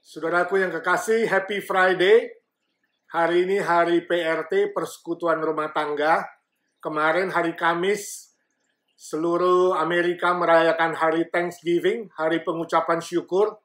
Saudaraku yang kekasih, Happy Friday. Hari ini hari PRT, Persekutuan Rumah Tangga. Kemarin hari Kamis, seluruh Amerika merayakan hari Thanksgiving, hari pengucapan syukur.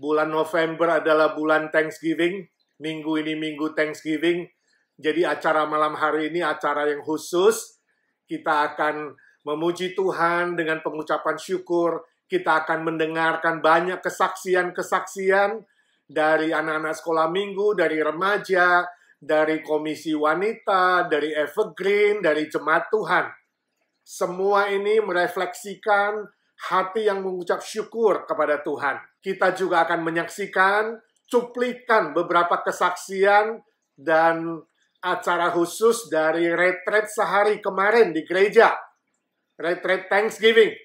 Bulan November adalah bulan Thanksgiving. Minggu ini minggu Thanksgiving. Jadi acara malam hari ini acara yang khusus. Kita akan memuji Tuhan dengan pengucapan syukur. Kita akan mendengarkan banyak kesaksian-kesaksian dari anak-anak sekolah minggu, dari remaja, dari komisi wanita, dari Evergreen, dari jemaat Tuhan. Semua ini merefleksikan hati yang mengucap syukur kepada Tuhan. Kita juga akan menyaksikan cuplikan beberapa kesaksian dan acara khusus dari retreat sehari kemarin di gereja. Retreat Thanksgiving,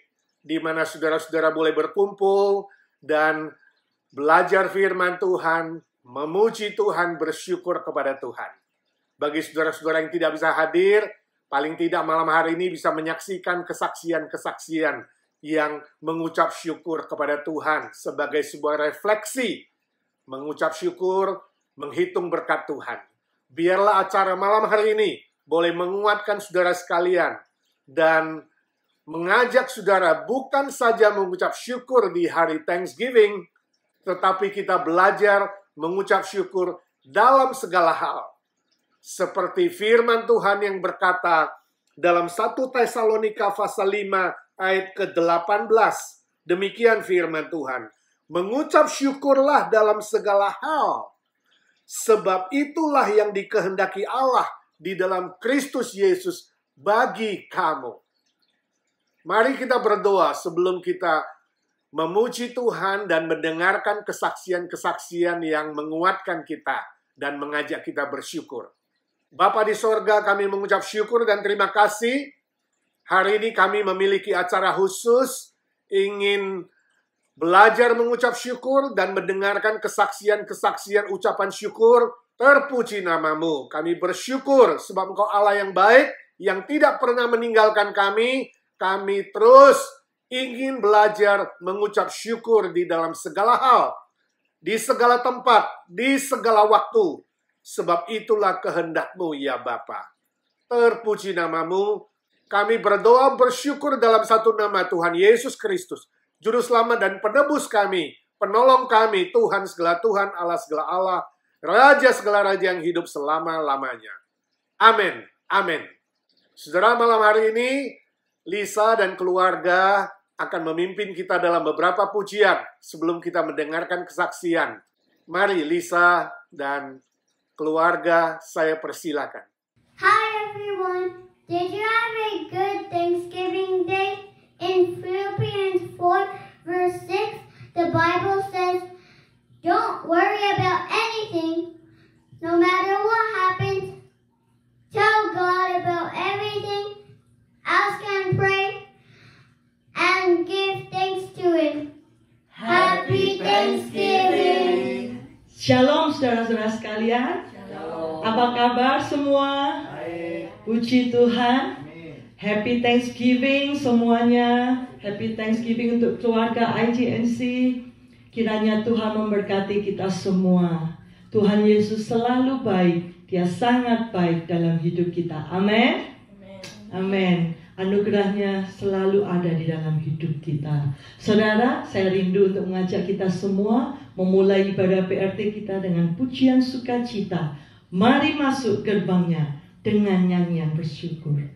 di mana saudara-saudara boleh berkumpul dan belajar firman Tuhan, memuji Tuhan, bersyukur kepada Tuhan. Bagi saudara-saudara yang tidak bisa hadir, paling tidak malam hari ini bisa menyaksikan kesaksian-kesaksian yang mengucap syukur kepada Tuhan sebagai sebuah refleksi, mengucap syukur, menghitung berkat Tuhan. Biarlah acara malam hari ini boleh menguatkan saudara sekalian dan mengajak saudara bukan saja mengucap syukur di hari Thanksgiving, tetapi kita belajar mengucap syukur dalam segala hal. Seperti firman Tuhan yang berkata dalam 1 Tesalonika pasal 5 ayat ke-18. Demikian firman Tuhan. Mengucap syukurlah dalam segala hal. Sebab itulah yang dikehendaki Allah di dalam Kristus Yesus bagi kamu. Mari kita berdoa sebelum kita memuji Tuhan dan mendengarkan kesaksian-kesaksian yang menguatkan kita dan mengajak kita bersyukur. Bapa di sorga, kami mengucap syukur dan terima kasih. Hari ini kami memiliki acara khusus, ingin belajar mengucap syukur dan mendengarkan kesaksian-kesaksian ucapan syukur. Terpuji namamu. Kami bersyukur sebab Engkau Allah yang baik, yang tidak pernah meninggalkan kami. Kami terus ingin belajar mengucap syukur di dalam segala hal, di segala tempat, di segala waktu. Sebab itulah kehendak-Mu ya Bapa. Terpuji namamu. Kami berdoa bersyukur dalam satu nama Tuhan Yesus Kristus, Juru Selamat dan Penebus kami, Penolong kami, Tuhan segala Tuhan, Allah segala Allah, Raja segala Raja yang hidup selama-lamanya. Amin. Amin. Saudara, malam hari ini Lisa dan keluarga akan memimpin kita dalam beberapa pujian sebelum kita mendengarkan kesaksian. Mari Lisa dan keluarga, saya persilakan. Hi everyone, did you have a good Thanksgiving Day? In Philippians 4 verse 6, the Bible says, don't worry about anything, no matter what happens, tell God about everything, ask and pray, and give thanks to Him. Happy Thanksgiving! Shalom saudara-saudara sekalian. Shalom. Apa kabar semua? Baik. Puji Tuhan. Amin. Happy Thanksgiving semuanya. Happy Thanksgiving untuk keluarga IGNC. Kiranya Tuhan memberkati kita semua. Tuhan Yesus selalu baik. Dia sangat baik dalam hidup kita. Amin. Amin. Anugerahnya selalu ada di dalam hidup kita. Saudara, saya rindu untuk mengajak kita semua memulai ibadah PRT kita dengan pujian sukacita. Mari masuk gerbangnya dengan nyanyian bersyukur.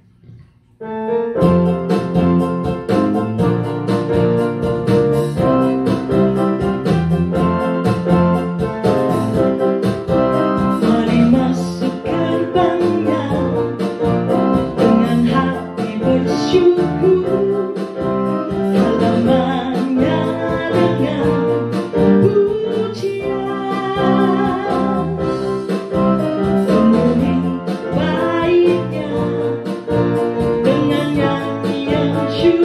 Mari masuk gerbangnya dengan hati bersyukur, halamannya dengan pujian, penuhi baiknya dengan nyanyian syukur.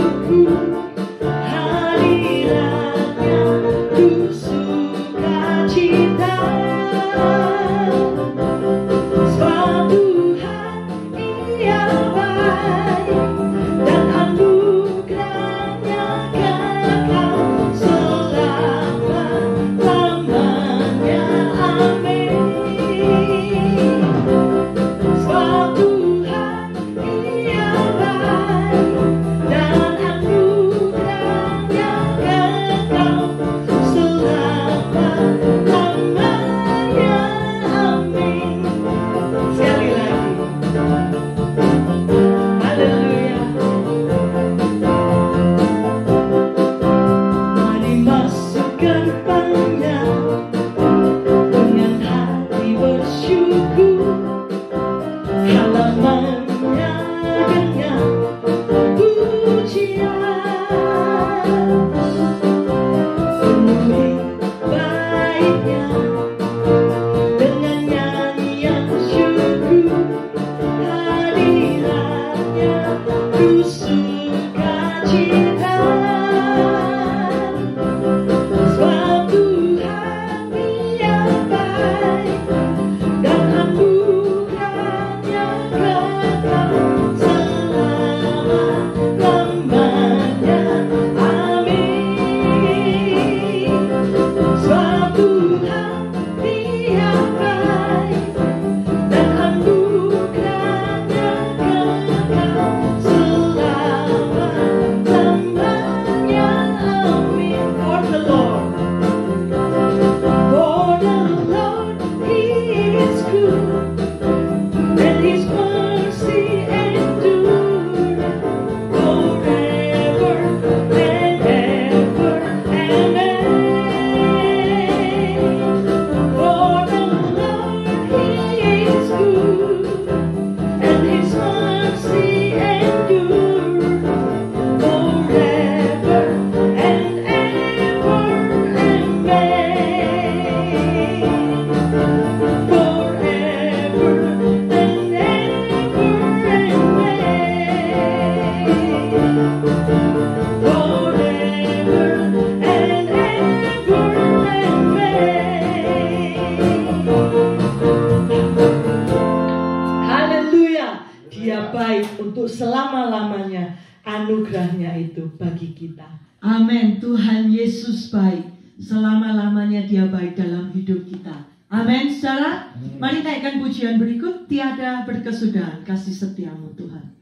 Amin. Tuhan Yesus baik. Selama-lamanya Dia baik dalam hidup kita. Amin, saudara. Mari naikkan pujian berikut. Tiada berkesudahan kasih setiamu Tuhan.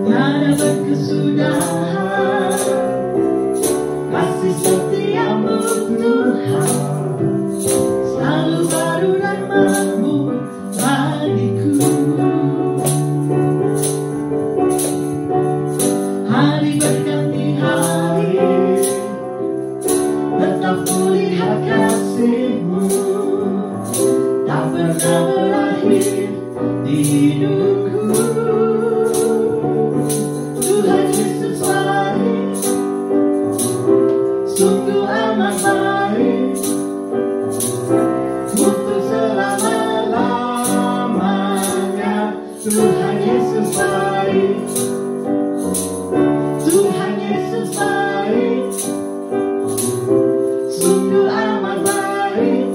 Tiada berkesudahan kasih setiamu Tuhan. Selalu baru rahmat-Mu bagiku. Hari berganti hari, tetap kulihat kasih-Mu, tak pernah berakhir di hidupku. Tuhan Yesus baik, sungguh amat baik, untuk selama-lamanya. Tuhan Yesus baik, Tuhan Yesus baik, sungguh amat baik,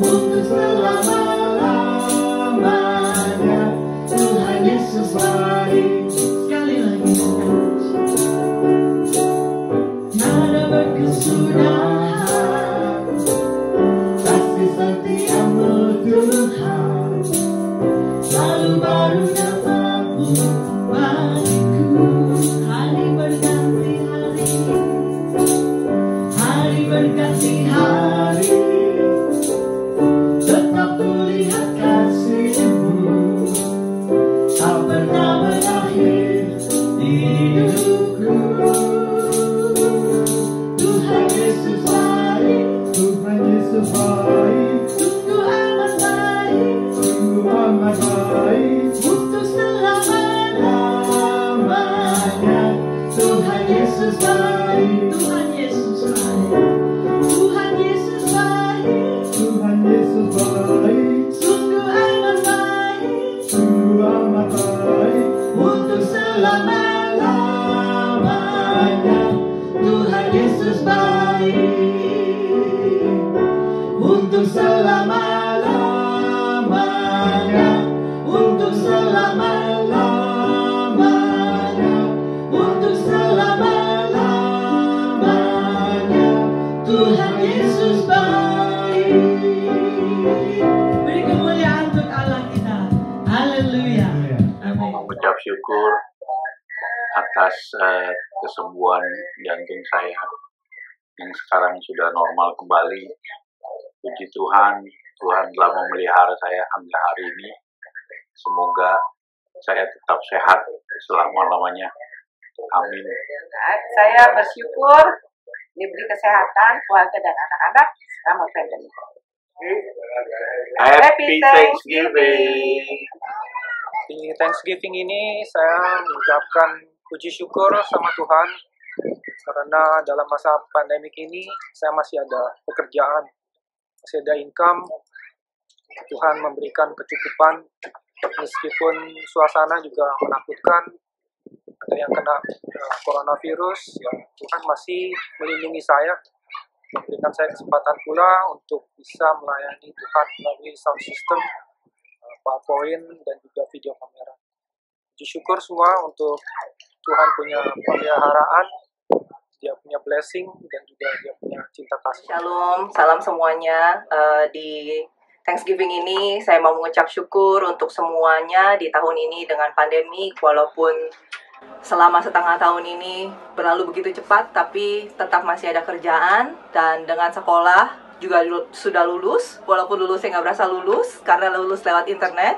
untuk selama-lamanya. Tuhan Yesus baik. Sekali lagi. Tiada berkesudahan kasih setiamu Tuhan. Selalu baru dapat-Mu bagiku. Hari berganti hari, hari berganti hari, tetap kulihat kasih-Mu, tak pernah berakhir di hidupku. Tuhan Yesus baik, Tuhan Yesus baik, sungguh amat baik, sungguh amat baik, untuk selama-lamanya. Tuhan Yesus baik, Tuhan Yesus baik, Tuhan Yesus baik, Tuhan Yesus baik, sungguh amat baik, sungguh amat baik, untuk selama-lamanya. Tuhan Yesus baik, untuk selama-lamanya, untuk selama-lamanya, untuk selama-lamanya. Tuhan Yesus baik. Beri kemuliaan untuk Allah kita. Haleluya. Amin. Mengucap syukur atas kesembuhan jantung saya yang sekarang sudah normal kembali. Puji Tuhan, Tuhan telah memelihara saya hingga hari ini. Semoga saya tetap sehat selama-lamanya. Amin. Saya bersyukur diberi kesehatan keluarga dan anak-anak selama pandemi. Happy Thanksgiving. Di Thanksgiving ini saya mengucapkan puji syukur sama Tuhan karena dalam masa pandemik ini saya masih ada pekerjaan, masih ada income. Tuhan memberikan kecukupan meskipun suasana juga menakutkan, ada yang kena coronavirus, ya Tuhan masih melindungi saya, memberikan saya kesempatan pula untuk bisa melayani Tuhan melalui sound system, PowerPoint, dan juga video kamera. Puji syukur semua untuk Tuhan punya pemeliharaan, Dia punya blessing, dan juga Dia punya cinta kasih. Shalom, salam semuanya. Di Thanksgiving ini saya mau mengucap syukur untuk semuanya di tahun ini dengan pandemi, walaupun selama setengah tahun ini berlalu begitu cepat, tapi tetap masih ada kerjaan, dan dengan sekolah juga sudah lulus, walaupun lulusnya nggak berasa lulus karena lulus lewat internet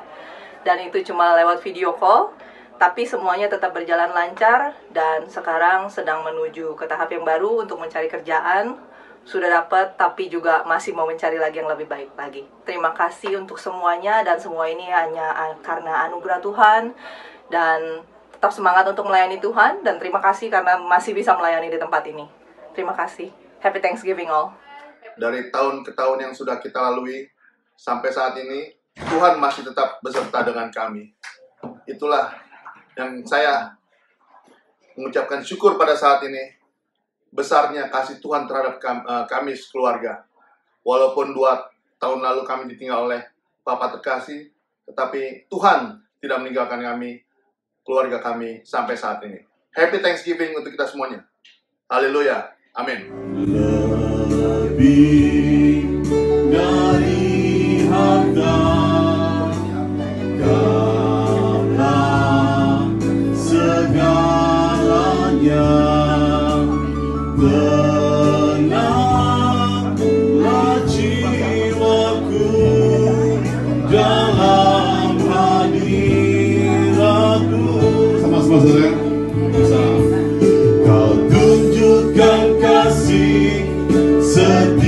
dan itu cuma lewat video call, tapi semuanya tetap berjalan lancar dan sekarang sedang menuju ke tahap yang baru untuk mencari kerjaan. Sudah dapat, tapi juga masih mau mencari lagi yang lebih baik lagi. Terima kasih untuk semuanya, dan semua ini hanya karena anugerah Tuhan, dan tetap semangat untuk melayani Tuhan, dan terima kasih karena masih bisa melayani di tempat ini. Terima kasih. Happy Thanksgiving all. Dari tahun ke tahun yang sudah kita lalui sampai saat ini, Tuhan masih tetap beserta dengan kami. Itulah yang saya mengucapkan syukur pada saat ini. Besarnya kasih Tuhan terhadap kami sekeluarga. Walaupun 2 tahun lalu kami ditinggal oleh Bapak terkasih, tetapi Tuhan tidak meninggalkan kami, keluarga kami sampai saat ini. Happy Thanksgiving untuk kita semuanya. Haleluya. Amin. Lebih dari harta, Kaulah segalanya. Tenanglah jiwaku dalam hadiratmu. Sama-sama saudara. Kau tunjukkan kasih setiamu,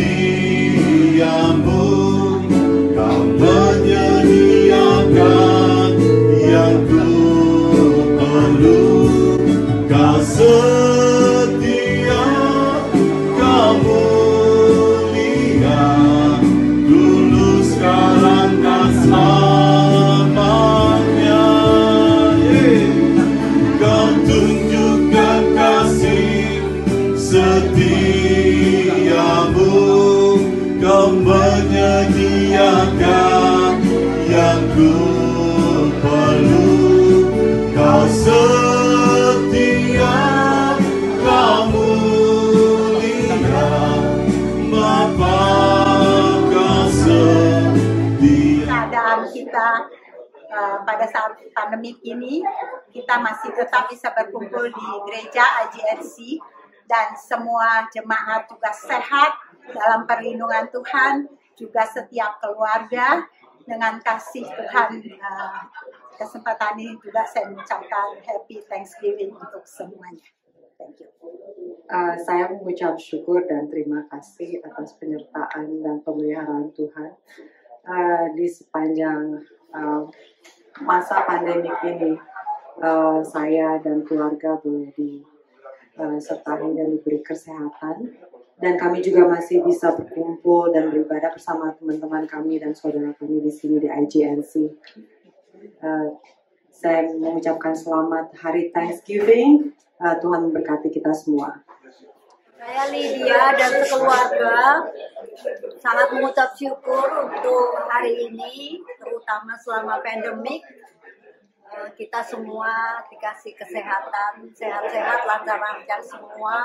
Kau menyediakan yang ku perlu. Kau setia, Kau mulia, dulu sekarang dan selamanya. Kau tunjukkan kasih setiamu, Kau menyediakan yang ku perlu. Kau setia, Kau mulia, Bapa Kau setia. Keadaan kita pada saat pandemi ini, kita masih tetap bisa berkumpul di gereja IGNC, dan semua jemaat juga sehat dalam perlindungan Tuhan, juga setiap keluarga dengan kasih Tuhan. Kesempatan ini juga saya mengucapkan Happy Thanksgiving untuk semuanya. Thank you. Saya mengucap syukur dan terima kasih atas penyertaan dan pemeliharaan Tuhan di sepanjang masa pandemik ini. Saya dan keluarga boleh disertai dan diberi kesehatan, dan kami juga masih bisa berkumpul dan beribadah bersama teman-teman kami dan saudara kami di sini di IGNC. Saya mengucapkan selamat Hari Thanksgiving. Tuhan memberkati kita semua. Saya Lydia dan sekeluarga sangat mengucap syukur untuk hari ini, terutama selama pandemik. Kita semua dikasih kesehatan, sehat-sehat, lancar-lancar semua,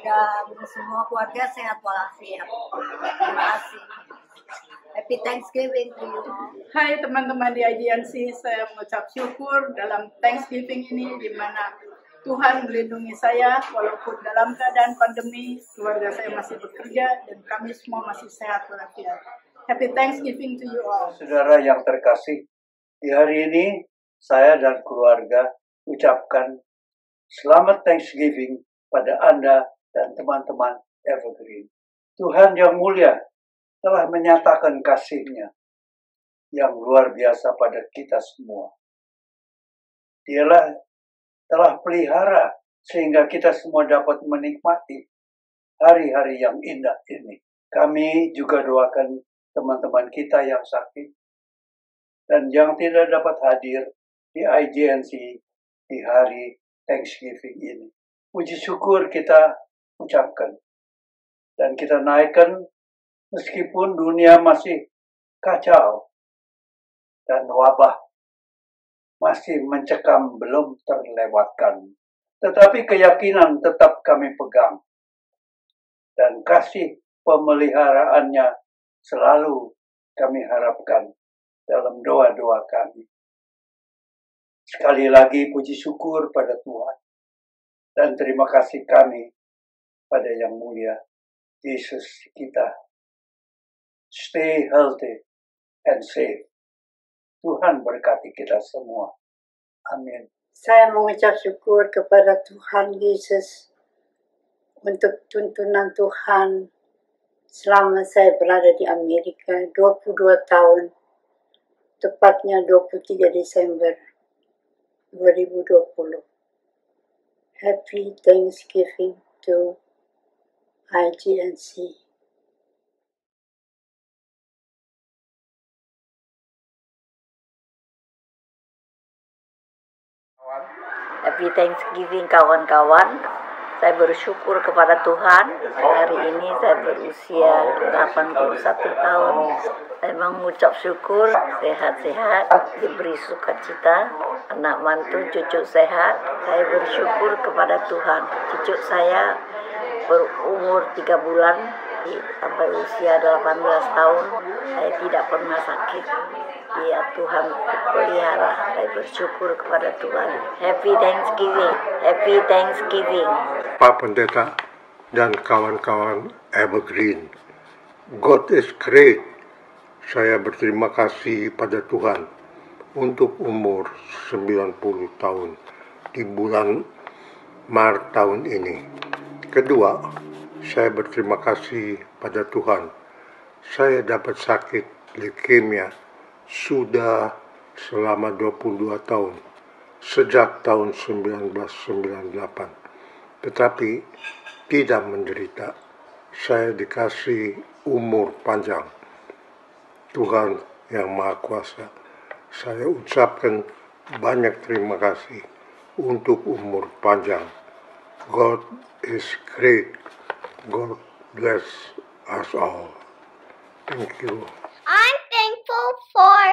dan semua keluarga sehat walafiat. Terima kasih. Happy Thanksgiving to you. Hai teman-teman di IGNC, saya mengucap syukur dalam Thanksgiving ini, di mana Tuhan melindungi saya walaupun dalam keadaan pandemi, keluarga saya masih bekerja dan kami semua masih sehat walafiat. Happy Thanksgiving to you all. Saudara yang terkasih, di hari ini saya dan keluarga ucapkan selamat Thanksgiving pada Anda dan teman-teman Evergreen. Tuhan yang mulia telah menyatakan kasih-Nya yang luar biasa pada kita semua. Dialah telah pelihara sehingga kita semua dapat menikmati hari-hari yang indah ini. Kami juga doakan teman-teman kita yang sakit dan yang tidak dapat hadir di IGNC di hari Thanksgiving ini. Puji syukur kita ucapkan dan kita naikkan meskipun dunia masih kacau dan wabah masih mencekam belum terlewatkan. Tetapi keyakinan tetap kami pegang. Dan kasih pemeliharaannya selalu kami harapkan dalam doa-doa kami. Sekali lagi puji syukur pada Tuhan. Dan terima kasih kami pada Yang Mulia Yesus kita. Stay healthy and safe. Tuhan berkati kita semua. Amin. Saya mengucap syukur kepada Tuhan Yesus untuk tuntunan Tuhan selama saya berada di Amerika 22 tahun, tepatnya 23 Desember 2020. Happy Thanksgiving to IGNC. Happy Thanksgiving kawan-kawan. Saya bersyukur kepada Tuhan. Hari ini saya berusia 81 tahun. Saya mengucap syukur sehat-sehat, diberi sukacita, anak mantu, cucu sehat. Saya bersyukur kepada Tuhan. Cucu saya berumur 3 bulan sampai usia 18 tahun. Saya tidak pernah sakit. Ya Tuhan pelihara. Saya bersyukur kepada Tuhan. Happy Thanksgiving. Happy Thanksgiving. Pak Pendeta dan kawan-kawan Evergreen, God is great. Saya berterima kasih pada Tuhan untuk umur 90 tahun di bulan Maret tahun ini. Kedua, saya berterima kasih pada Tuhan. Saya dapat sakit leukemia sudah selama 22 tahun, sejak tahun 1998. Tetapi tidak menderita. Saya dikasih umur panjang. Tuhan yang Maha Kuasa, saya ucapkan banyak terima kasih untuk umur panjang. God is great. God bless us all. Thank you. I'm thankful for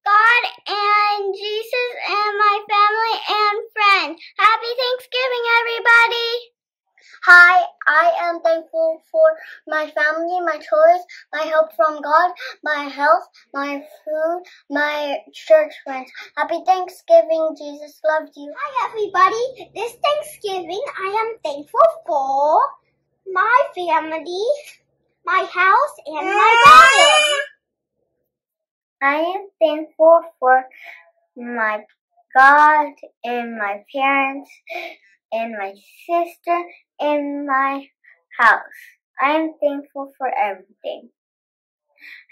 God and Jesus and my family and friends. Happy Thanksgiving, everybody! Hi, I am thankful for my family, my toys, my help from God, my health, my food, my church friends. Happy Thanksgiving, Jesus loves you. Hi, everybody. This Thanksgiving, I am thankful for my family, my house, and my garden. I am thankful for my God and my parents and my sister and my house. I am thankful for everything.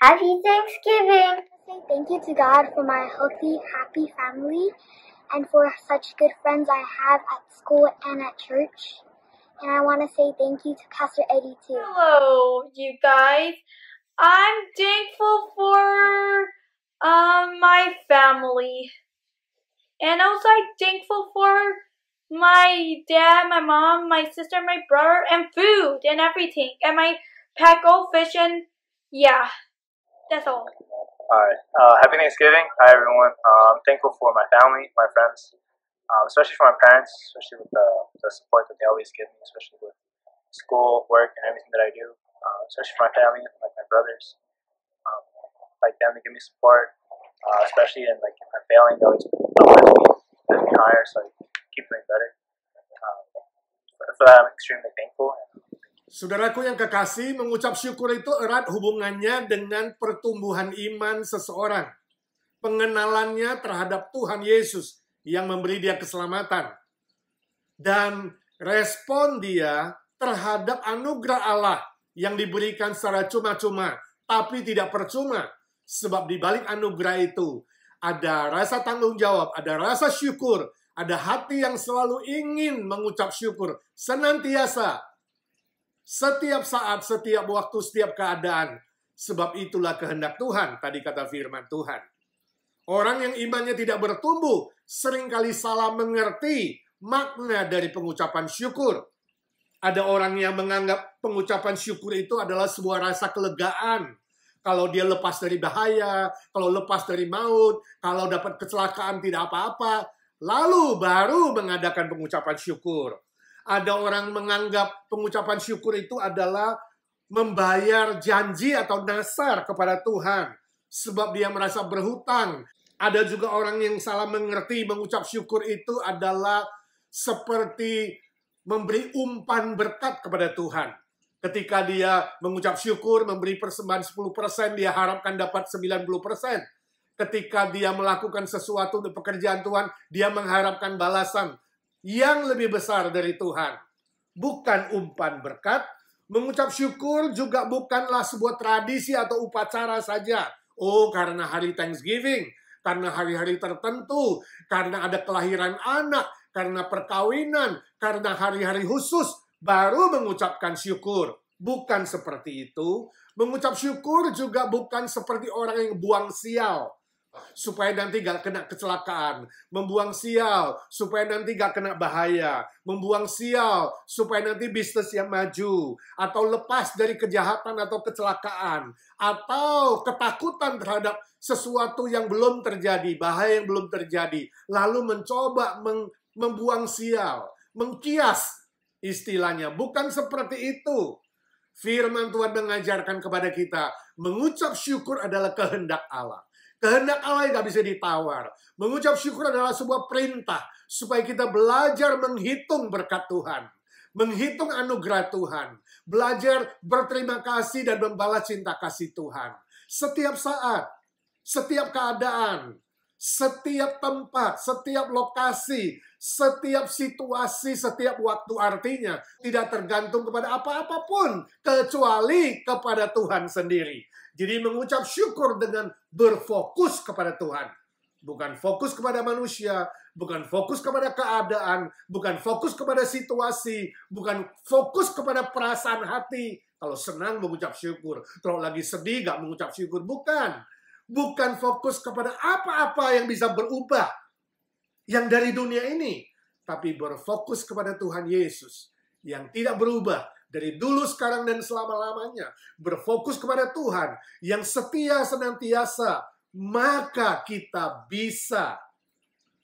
Happy Thanksgiving! Thank you to God for my healthy, happy family and for such good friends I have at school and at church. And I want to say thank you to Pastor Eddie too. Hello, you guys. I'm thankful for my family. And also I'm thankful for my dad, my mom, my sister, my brother, and food and everything. And my pack goldfish and yeah, that's all. Alright, happy Thanksgiving. Hi everyone. I'm thankful for my family, my friends, especially for my parents, especially with the support that they always give me, especially with school, work, and everything that I do. Especially for my family, like my brothers. Like them to give me support, especially in like if I'm failing, they always lift me higher so I keep doing better. For that, I'm extremely thankful. Saudaraku yang kekasih, mengucap syukur itu erat hubungannya dengan pertumbuhan iman seseorang. Pengenalannya terhadap Tuhan Yesus yang memberi dia keselamatan. Dan respon dia terhadap anugerah Allah yang diberikan secara cuma-cuma, tapi tidak percuma. Sebab di balik anugerah itu ada rasa tanggung jawab, ada rasa syukur, ada hati yang selalu ingin mengucap syukur senantiasa, setiap saat, setiap waktu, setiap keadaan. Sebab itulah kehendak Tuhan, tadi kata firman Tuhan. Orang yang imannya tidak bertumbuh seringkali salah mengerti makna dari pengucapan syukur. Ada orang yang menganggap pengucapan syukur itu adalah sebuah rasa kelegaan. Kalau dia lepas dari bahaya, kalau lepas dari maut, kalau dapat kecelakaan tidak apa-apa, lalu baru mengadakan pengucapan syukur. Ada orang menganggap pengucapan syukur itu adalah membayar janji atau nasar kepada Tuhan. Sebab dia merasa berhutang. Ada juga orang yang salah mengerti mengucap syukur itu adalah seperti memberi umpan berkat kepada Tuhan. Ketika dia mengucap syukur, memberi persembahan 10%, dia harapkan dapat 90%. Ketika dia melakukan sesuatu untuk pekerjaan Tuhan, dia mengharapkan balasan yang lebih besar dari Tuhan. Bukan umpan berkat. Mengucap syukur juga bukanlah sebuah tradisi atau upacara saja. Oh, karena hari Thanksgiving, karena hari-hari tertentu, karena ada kelahiran anak, karena perkawinan, karena hari-hari khusus, baru mengucapkan syukur. Bukan seperti itu. Mengucap syukur juga bukan seperti orang yang buang sial. supaya nanti gak kena kecelakaan, membuang sial supaya nanti gak kena bahaya, membuang sial supaya nanti bisnis yang maju, atau lepas dari kejahatan atau kecelakaan, atau ketakutan terhadap sesuatu yang belum terjadi, bahaya yang belum terjadi, lalu mencoba membuang sial, mengkias istilahnya. Bukan seperti itu. Firman Tuhan mengajarkan kepada kita, mengucap syukur adalah kehendak Allah. Kehendak Allah yang gak bisa ditawar. Mengucap syukur adalah sebuah perintah supaya kita belajar menghitung berkat Tuhan, menghitung anugerah Tuhan, belajar berterima kasih dan membalas cinta kasih Tuhan. Setiap saat, setiap keadaan, setiap tempat, setiap lokasi, setiap situasi, setiap waktu, artinya tidak tergantung kepada apa-apapun kecuali kepada Tuhan sendiri. Jadi mengucap syukur dengan berfokus kepada Tuhan. Bukan fokus kepada manusia, bukan fokus kepada keadaan, bukan fokus kepada situasi, bukan fokus kepada perasaan hati. Kalau senang mengucap syukur, kalau lagi sedih gak mengucap syukur, bukan. Bukan fokus kepada apa-apa yang bisa berubah yang dari dunia ini, tapi berfokus kepada Tuhan Yesus yang tidak berubah dari dulu, sekarang, dan selama-lamanya. Berfokus kepada Tuhan yang setia senantiasa, maka kita bisa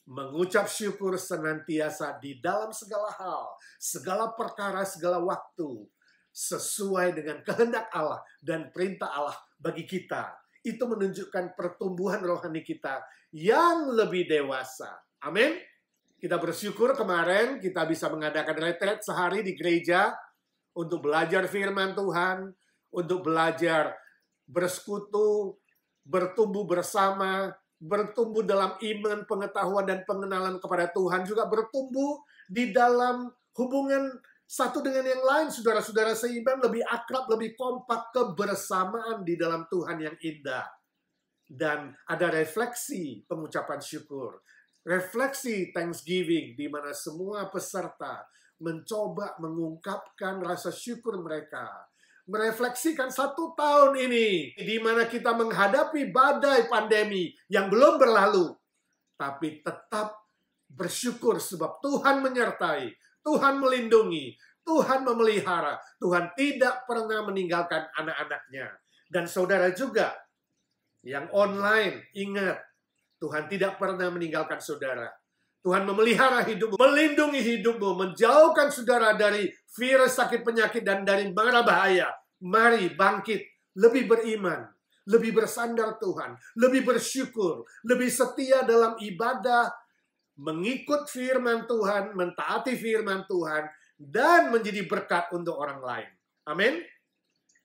mengucap syukur senantiasa di dalam segala hal, segala perkara, segala waktu, sesuai dengan kehendak Allah dan perintah Allah bagi kita. Itu menunjukkan pertumbuhan rohani kita yang lebih dewasa. Amin. Kita bersyukur kemarin kita bisa mengadakan retret sehari di gereja untuk belajar firman Tuhan, untuk belajar bersekutu, bertumbuh bersama, bertumbuh dalam iman, pengetahuan, dan pengenalan kepada Tuhan, juga bertumbuh di dalam hubungan satu dengan yang lain, saudara-saudara seiman, lebih akrab, lebih kompak, kebersamaan di dalam Tuhan yang indah. Dan ada refleksi pengucapan syukur, refleksi Thanksgiving, di mana semua peserta mencoba mengungkapkan rasa syukur mereka, merefleksikan 1 tahun ini, di mana kita menghadapi badai pandemi yang belum berlalu, tapi tetap bersyukur sebab Tuhan menyertai, Tuhan melindungi, Tuhan memelihara, Tuhan tidak pernah meninggalkan anak-anaknya. Dan saudara juga yang online, ingat, Tuhan tidak pernah meninggalkan saudara. Tuhan memelihara hidupmu, melindungi hidupmu, menjauhkan saudara dari virus, sakit, penyakit, dan dari mara bahaya. Mari bangkit, lebih beriman, lebih bersandar Tuhan, lebih bersyukur, lebih setia dalam ibadah, mengikut firman Tuhan, mentaati firman Tuhan, dan menjadi berkat untuk orang lain. Amin.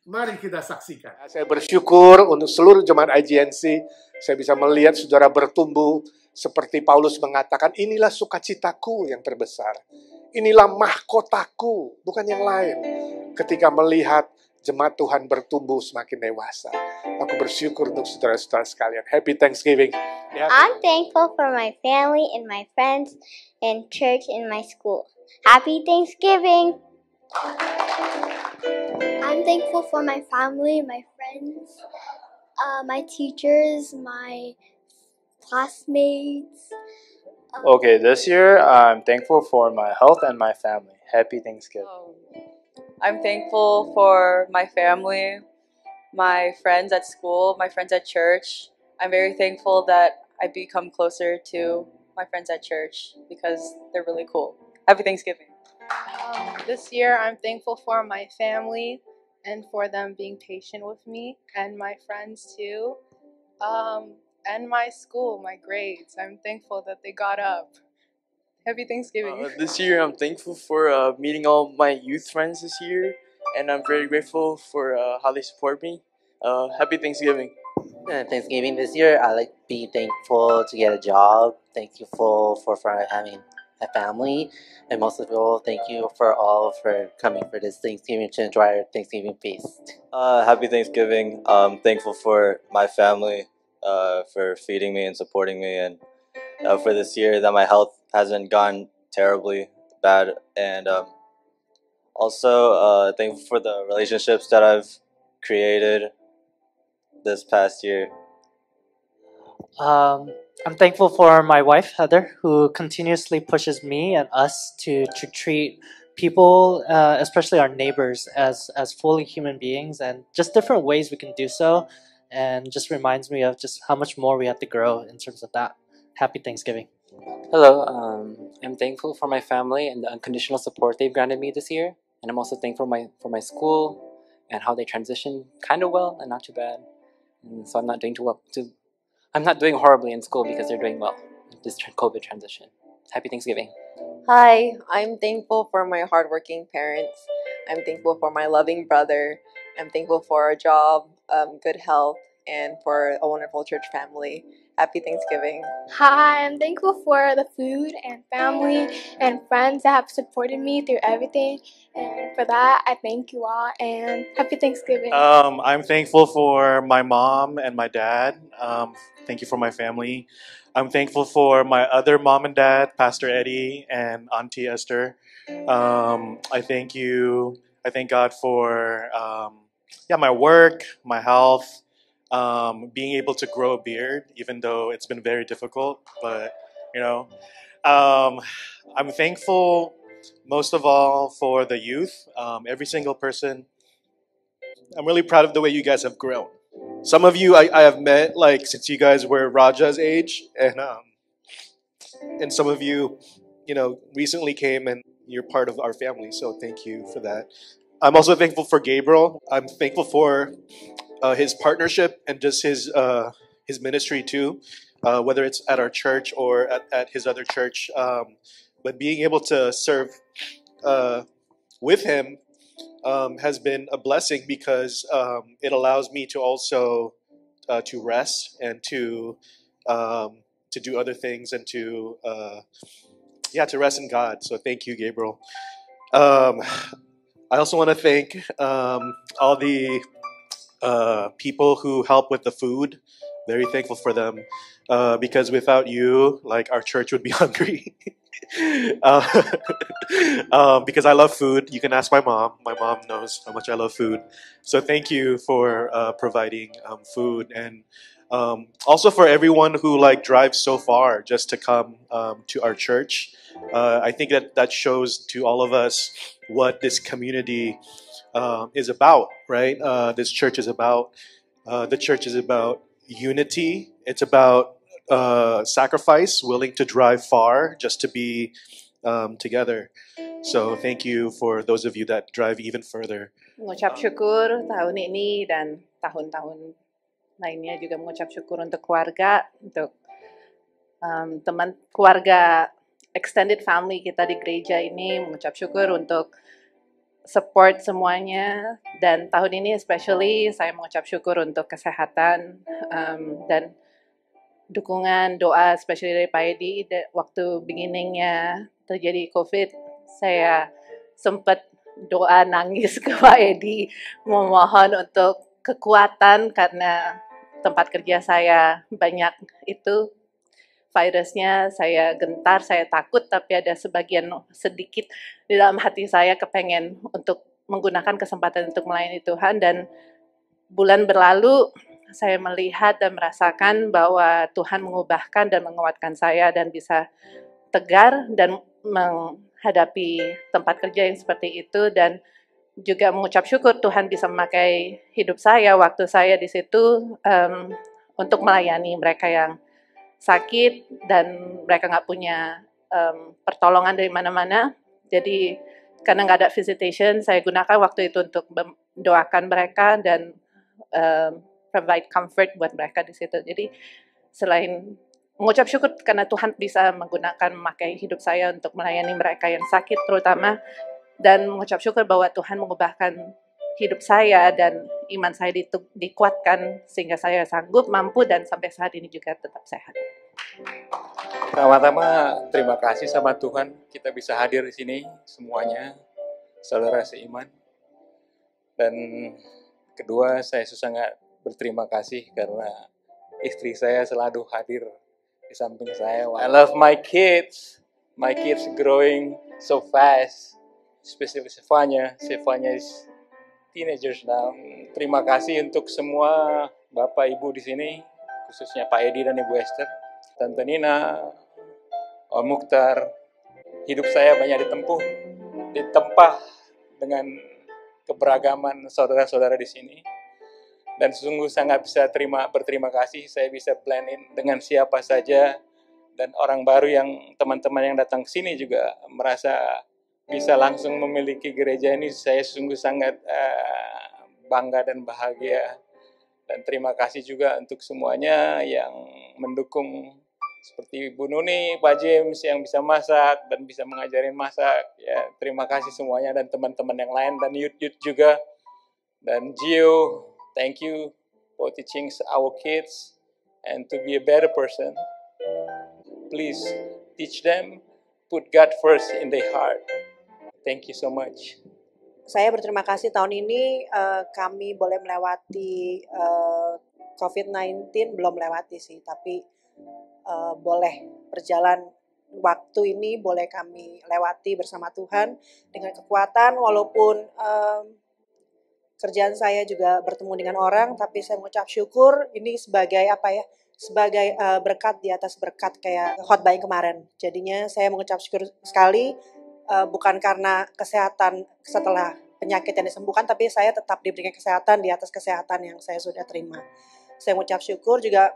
Mari kita saksikan. Saya bersyukur untuk seluruh jemaat IGNC. Saya bisa melihat saudara bertumbuh seperti Paulus mengatakan, inilah sukacitaku yang terbesar. Inilah mahkotaku, bukan yang lain. Ketika melihat jemaat Tuhan bertumbuh semakin dewasa. Aku bersyukur untuk saudara-saudara sekalian. Happy Thanksgiving. I'm thankful for my family and my friends and church and my school. Happy Thanksgiving. I'm thankful for my family, my friends, my teachers, my classmates. Okay, this year I'm thankful for my health and my family. Happy Thanksgiving. I'm thankful for my family, my friends at school, my friends at church. I'm very thankful that I become closer to my friends at church because they're really cool. Happy Thanksgiving. This year I'm thankful for my family and for them being patient with me, and my friends too, and my school, my grades. I'm thankful that they got up. Happy Thanksgiving. This year I'm thankful for meeting all my youth friends this year, and I'm very grateful for how they support me. Happy Thanksgiving. Thanksgiving this year, I like be thankful to get a job, thankful for having a family, and most of all, thank you for coming for this Thanksgiving to enjoy our Thanksgiving feast. Happy Thanksgiving. I'm thankful for my family, for feeding me and supporting me, and for this year that my health hasn't gone terribly bad, and also thankful for the relationships that I've created this past year. I'm thankful for my wife, Heather, who continuously pushes me and us to treat people, especially our neighbors, as fully human beings and just different ways we can do so. And just reminds me of just how much more we have to grow in terms of that. Happy Thanksgiving. Hello, I'm thankful for my family and the unconditional support they've granted me this year, and I'm also thankful for my school and how they transitioned kind of well and not too bad. And so I'm not doing too well. I'm not doing horribly in school because they're doing well. This COVID transition. Happy Thanksgiving. Hi, I'm thankful for my hardworking parents. I'm thankful for my loving brother. I'm thankful for a job, good health, and for a wonderful church family. Happy Thanksgiving. Hi, I'm thankful for the food and family and friends that have supported me through everything. And for that, I thank you all and happy Thanksgiving. I'm thankful for my mom and my dad. Thank you for my family. I'm thankful for my other mom and dad, Pastor Eddie and Auntie Esther. I thank God for my work, my health, being able to grow a beard, even though it's been very difficult. But I'm thankful most of all for the youth, every single person. I'm really proud of the way you guys have grown. Some of you I have met since you guys were Raja's age, and some of you, recently came and you're part of our family. So thank you for that. I'm also thankful for Gabriel. I'm thankful for his partnership and just his ministry too, whether it's at our church or at his other church. But being able to serve with him has been a blessing because it allows me to also to rest and to do other things and to rest in God. So thank you, Gabriel. I also want to thank all the people who help with the food. Very thankful for them because without you, our church would be hungry. Because I love food. You can ask my mom. My mom knows how much I love food. So thank you for providing food, and also for everyone who drives so far just to come to our church. I think that shows to all of us what this community is about, right? This church is about. The church is about unity. It's about sacrifice, willing to drive far just to be together. So thank you for those of you that drive even further. Mengucap syukur tahun ini dan tahun-tahun lainnya juga mengucap syukur untuk keluarga, untuk teman keluarga extended family kita di gereja ini, mengucap syukur untuk support semuanya, dan tahun ini especially saya mengucap syukur untuk kesehatan dan dukungan doa especially dari Pak Edi. Waktu beginningnya terjadi COVID, saya sempat doa nangis ke Pak Edi memohon untuk kekuatan karena tempat kerja saya banyak itu virusnya. Saya gentar, saya takut, tapi ada sebagian sedikit di dalam hati saya kepengen untuk menggunakan kesempatan untuk melayani Tuhan. Dan bulan berlalu saya melihat dan merasakan bahwa Tuhan mengubahkan dan menguatkan saya dan bisa tegar dan menghadapi tempat kerja yang seperti itu, dan juga mengucap syukur Tuhan bisa memakai hidup saya waktu saya di situ untuk melayani mereka yang sakit dan mereka nggak punya pertolongan dari mana-mana. Jadi karena nggak ada visitation, saya gunakan waktu itu untuk mendoakan mereka dan provide comfort buat mereka di situ. Jadi selain mengucap syukur karena Tuhan bisa memakai hidup saya untuk melayani mereka yang sakit terutama, dan mengucap syukur bahwa Tuhan mengubahkan hidup saya dan iman saya dikuatkan sehingga saya sanggup, mampu, dan sampai saat ini juga tetap sehat. Pertama-tama terima kasih sama Tuhan kita bisa hadir di sini semuanya, saudara seiman. Dan kedua, saya sangat berterima kasih karena istri saya selalu hadir di samping saya. I love my kids growing so fast, especially Stefania is teenagers now. Terima kasih untuk semua Bapak Ibu di sini khususnya Pak Edi dan Ibu Esther, Tante Nina, Om Mukhtar. Hidup saya banyak ditempa dengan keberagaman saudara-saudara di sini. Dan sungguh sangat bisa berterima kasih, saya bisa blend in dengan siapa saja, dan orang baru yang teman-teman yang datang ke sini juga merasa bisa langsung memiliki gereja ini. Saya sungguh sangat bangga dan bahagia, dan terima kasih juga untuk semuanya yang mendukung, seperti Bu Nuni, Pak James yang bisa masak dan bisa mengajarin masak. Ya, terima kasih semuanya, dan teman-teman yang lain, dan youth juga, dan Gio. Thank you for teaching our kids and to be a better person. Please teach them, put God first in their heart. Thank you so much. Saya berterima kasih tahun ini kami boleh melewati COVID-19, belum melewati sih, tapi boleh berjalan waktu ini, boleh kami lewati bersama Tuhan dengan kekuatan, walaupun kerjaan saya juga bertemu dengan orang, tapi saya mengucap syukur ini sebagai sebagai berkat di atas berkat, kayak khotbah yang kemarin. Jadinya saya mengucap syukur sekali, bukan karena kesehatan setelah penyakit yang disembuhkan, tapi saya tetap diberikan kesehatan di atas kesehatan yang saya sudah terima. Saya mengucap syukur juga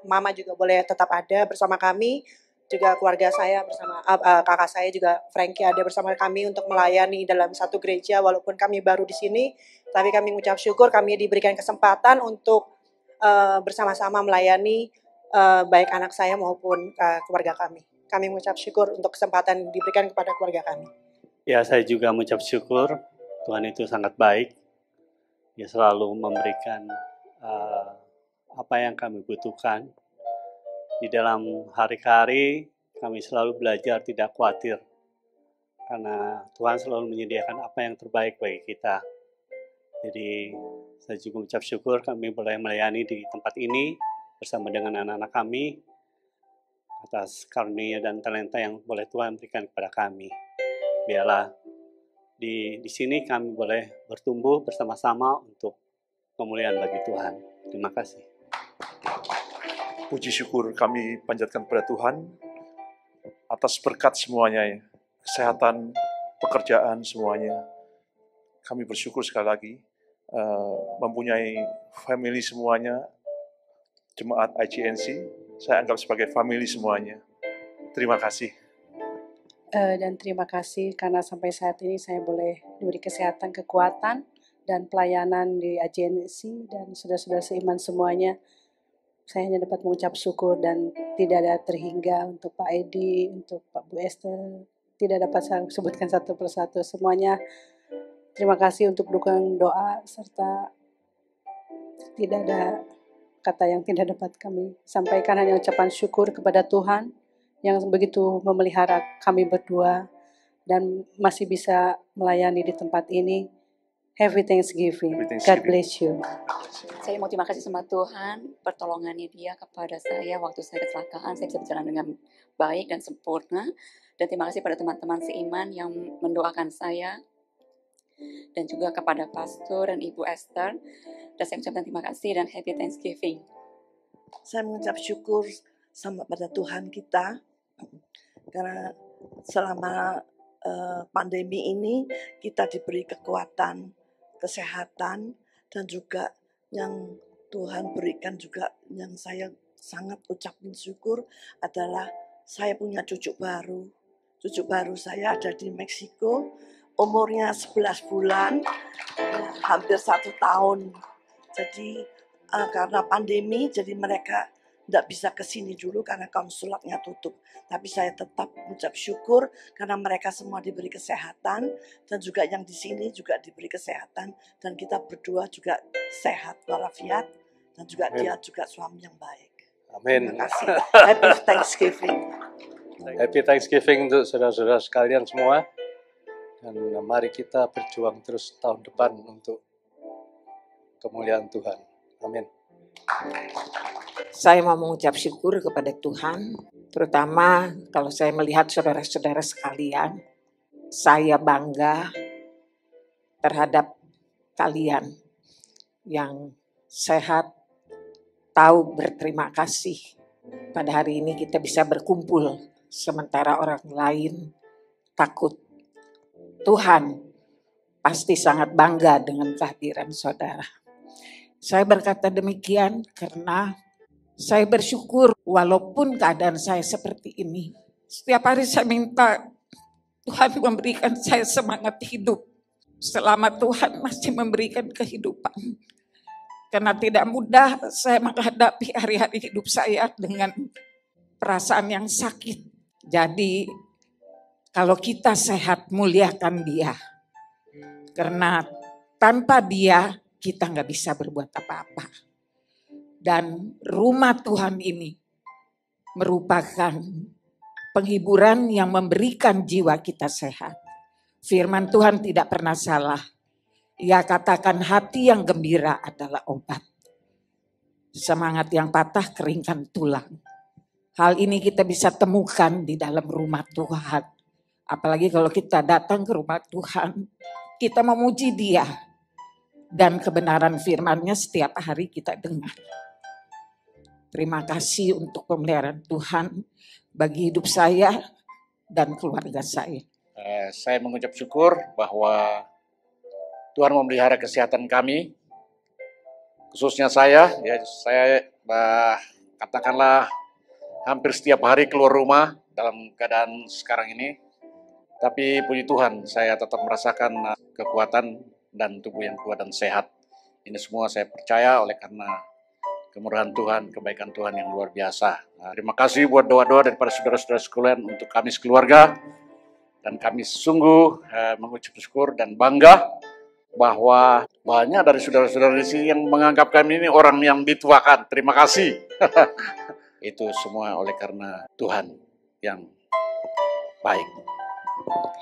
Mama juga boleh tetap ada bersama kami, juga keluarga saya bersama kakak saya juga Frankie ada bersama kami untuk melayani dalam satu gereja, walaupun kami baru di sini, tapi kami mengucap syukur kami diberikan kesempatan untuk bersama-sama melayani baik anak saya maupun keluarga kami. Kami mengucap syukur untuk kesempatan yang diberikan kepada keluarga kami. Ya, saya juga mengucap syukur, Tuhan itu sangat baik. Dia selalu memberikan apa yang kami butuhkan. Di dalam hari-hari kami selalu belajar tidak khawatir, karena Tuhan selalu menyediakan apa yang terbaik bagi kita. Jadi saya juga mengucap syukur kami boleh melayani di tempat ini bersama dengan anak-anak kami atas karunia dan talenta yang boleh Tuhan berikan kepada kami. Biarlah di sini kami boleh bertumbuh bersama-sama untuk kemuliaan bagi Tuhan. Terima kasih. Puji syukur kami panjatkan kepada Tuhan atas berkat semuanya, ya. Kesehatan, pekerjaan semuanya. Kami bersyukur sekali lagi mempunyai family semuanya, jemaat IGNC. Saya anggap sebagai family semuanya. Terima kasih. Dan terima kasih karena sampai saat ini saya boleh diberi kesehatan, kekuatan, dan pelayanan di IGNC dan saudara-saudara seiman semuanya. Saya hanya dapat mengucap syukur dan tidak ada terhingga untuk Pak Edi, untuk Pak Bu Esther. Tidak dapat saya sebutkan satu persatu. Semuanya terima kasih untuk dukungan doa, serta tidak ada kata yang tidak dapat kami sampaikan, hanya ucapan syukur kepada Tuhan yang begitu memelihara kami berdua dan masih bisa melayani di tempat ini. Happy Thanksgiving. God bless you. Saya mau terima kasih sama Tuhan, pertolongannya Dia kepada saya waktu saya kecelakaan, saya bisa berjalan dengan baik dan sempurna. Dan terima kasih pada teman-teman seiman yang mendoakan saya, dan juga kepada Pastor dan Ibu Esther. Dan saya ucapkan terima kasih dan Happy Thanksgiving. Saya mengucap syukur sama pada Tuhan kita, karena selama pandemi ini kita diberi kekuatan, kesehatan, dan juga yang Tuhan berikan juga yang saya sangat ucapin syukur adalah saya punya cucu baru. Cucu baru saya ada di Meksiko, umurnya 11 bulan, hampir 1 tahun. Jadi karena pandemi, jadi mereka tidak bisa ke sini dulu karena konsulatnya tutup. Tapi saya tetap mengucap syukur karena mereka semua diberi kesehatan, dan juga yang di sini juga diberi kesehatan, dan kita berdua juga sehat walafiat, dan juga Amen. Dia juga suami yang baik. Amin. Terima kasih. Happy Thanksgiving. Happy Thanksgiving untuk saudara-saudara sekalian semua. Dan mari kita berjuang terus tahun depan untuk kemuliaan Tuhan. Amin. Saya mau mengucap syukur kepada Tuhan, terutama kalau saya melihat saudara-saudara sekalian. Saya bangga terhadap kalian yang sehat tahu berterima kasih. Pada hari ini kita bisa berkumpul sementara orang lain takut. Tuhan pasti sangat bangga dengan kehadiran saudara. Saya berkata demikian karena saya bersyukur walaupun keadaan saya seperti ini. Setiap hari saya minta Tuhan memberikan saya semangat hidup. Selama Tuhan masih memberikan kehidupan. Karena tidak mudah saya menghadapi hari-hari hidup saya dengan perasaan yang sakit. Jadi kalau kita sehat, muliakan Dia. Karena tanpa Dia kita nggak bisa berbuat apa-apa. Dan rumah Tuhan ini merupakan penghiburan yang memberikan jiwa kita sehat. Firman Tuhan tidak pernah salah. Ia katakan hati yang gembira adalah obat. Semangat yang patah keringkan tulang. Hal ini kita bisa temukan di dalam rumah Tuhan. Apalagi kalau kita datang ke rumah Tuhan, kita memuji Dia. Dan kebenaran firman-Nya setiap hari kita dengar. Terima kasih untuk pemeliharaan Tuhan bagi hidup saya dan keluarga saya. Saya mengucap syukur bahwa Tuhan memelihara kesehatan kami, khususnya saya katakanlah hampir setiap hari keluar rumah dalam keadaan sekarang ini. Tapi puji Tuhan, saya tetap merasakan kekuatan dan tubuh yang kuat dan sehat. Ini semua saya percaya oleh karena kemurahan Tuhan, kebaikan Tuhan yang luar biasa. Terima kasih buat doa-doa daripada saudara-saudara sekalian untuk kami sekeluarga. Dan kami sungguh mengucap syukur dan bangga bahwa banyak dari saudara-saudara di sini yang menganggap kami ini orang yang dituakan. Terima kasih. Itu semua oleh karena Tuhan yang baik.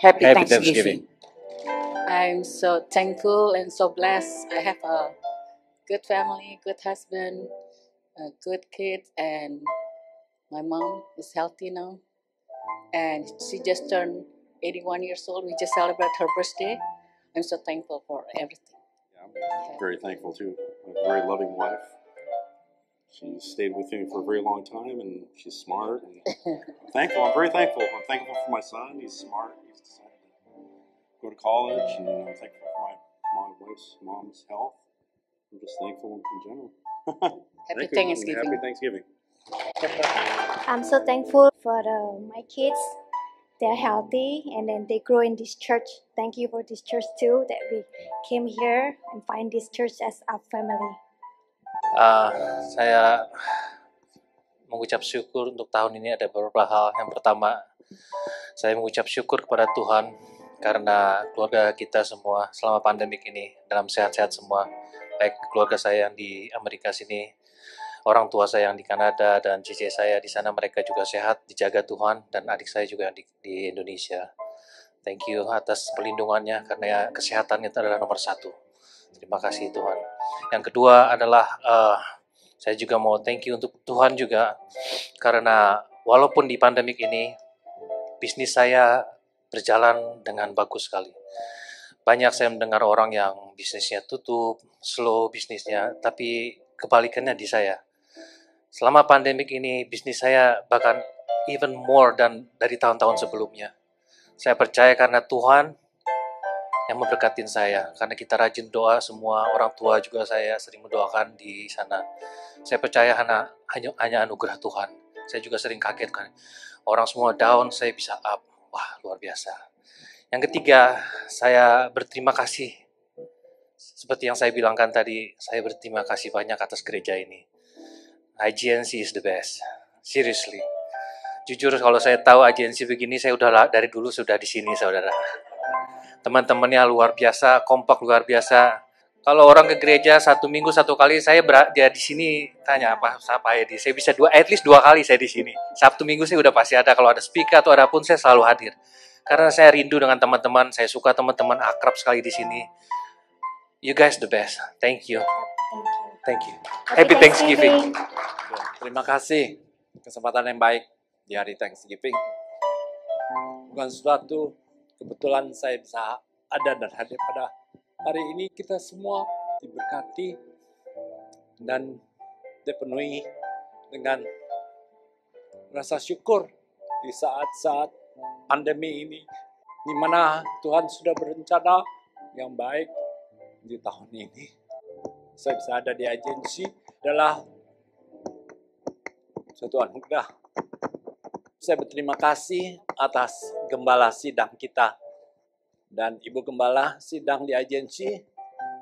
Happy Thanksgiving. I'm so thankful and so blessed. I have a good family, good husband, good kids, and my mom is healthy now. And she just turned 81 years old. We just celebrated her birthday. I'm so thankful for everything. Yeah, I'm very thankful too. I have a very loving wife. She stayed with me for a very long time, and she's smart. And I'm thankful. I'm very thankful. I'm thankful for my son. He's smart. He's decided to go to college, and I'm thankful for my wife's mom's health. I'm just thankful in general. Happy Thanksgiving. Happy Thanksgiving. I'm so thankful for my kids. They're healthy and then they grow in this church. Thank you for this church too, that we came here and find this church as our family. Saya mengucap syukur untuk tahun ini ada beberapa hal. Yang pertama, saya mengucap syukur kepada Tuhan karena keluarga kita semua selama pandemik ini dalam sehat-sehat semua. Baik keluarga saya yang di Amerika sini, orang tua saya yang di Kanada, dan cici saya di sana, mereka juga sehat, dijaga Tuhan, dan adik saya juga di Indonesia. Thank you atas perlindungannya, karena kesehatan itu adalah nomor satu. Terima kasih Tuhan. Yang kedua adalah saya juga mau thank you untuk Tuhan juga, karena walaupun di pandemik ini, bisnis saya berjalan dengan bagus sekali. Banyak saya mendengar orang yang bisnisnya tutup, slow bisnisnya, tapi kebalikannya di saya. Selama pandemik ini, bisnis saya bahkan even more dan dari tahun-tahun sebelumnya. Saya percaya karena Tuhan yang memberkatin saya, karena kita rajin doa semua, orang tua juga saya sering mendoakan di sana. Saya percaya hanya anugerah Tuhan. Saya juga sering kaget kan, orang semua down, saya bisa up. Wah, luar biasa. Yang ketiga, saya berterima kasih. Seperti yang saya bilangkan tadi, saya berterima kasih banyak atas gereja ini. IGNC is the best. Seriously. Jujur kalau saya tahu IGNC begini, saya dari dulu sudah di sini, saudara. Teman-temannya luar biasa, kompak luar biasa. Kalau orang ke gereja 1 minggu 1 kali, dia di sini tanya apa ya di. Saya bisa at least 2 kali saya di sini. Sabtu Minggu saya udah pasti ada. Kalau ada speaker atau ada pun saya selalu hadir. Karena saya rindu dengan teman-teman, saya suka teman-teman akrab sekali di sini. You guys the best. Thank you. Thank you. Happy Thanksgiving. Terima kasih. Kesempatan yang baik di hari Thanksgiving. Bukan suatu kebetulan saya bisa ada dan hadir pada hari ini. Kita semua diberkati dan dipenuhi dengan rasa syukur di saat-saat pandemi ini, di mana Tuhan sudah berencana yang baik di tahun ini. Saya bisa ada di agensi adalah suatu anugerah. Saya berterima kasih atas gembala sidang kita dan Ibu Gembala sidang di agensi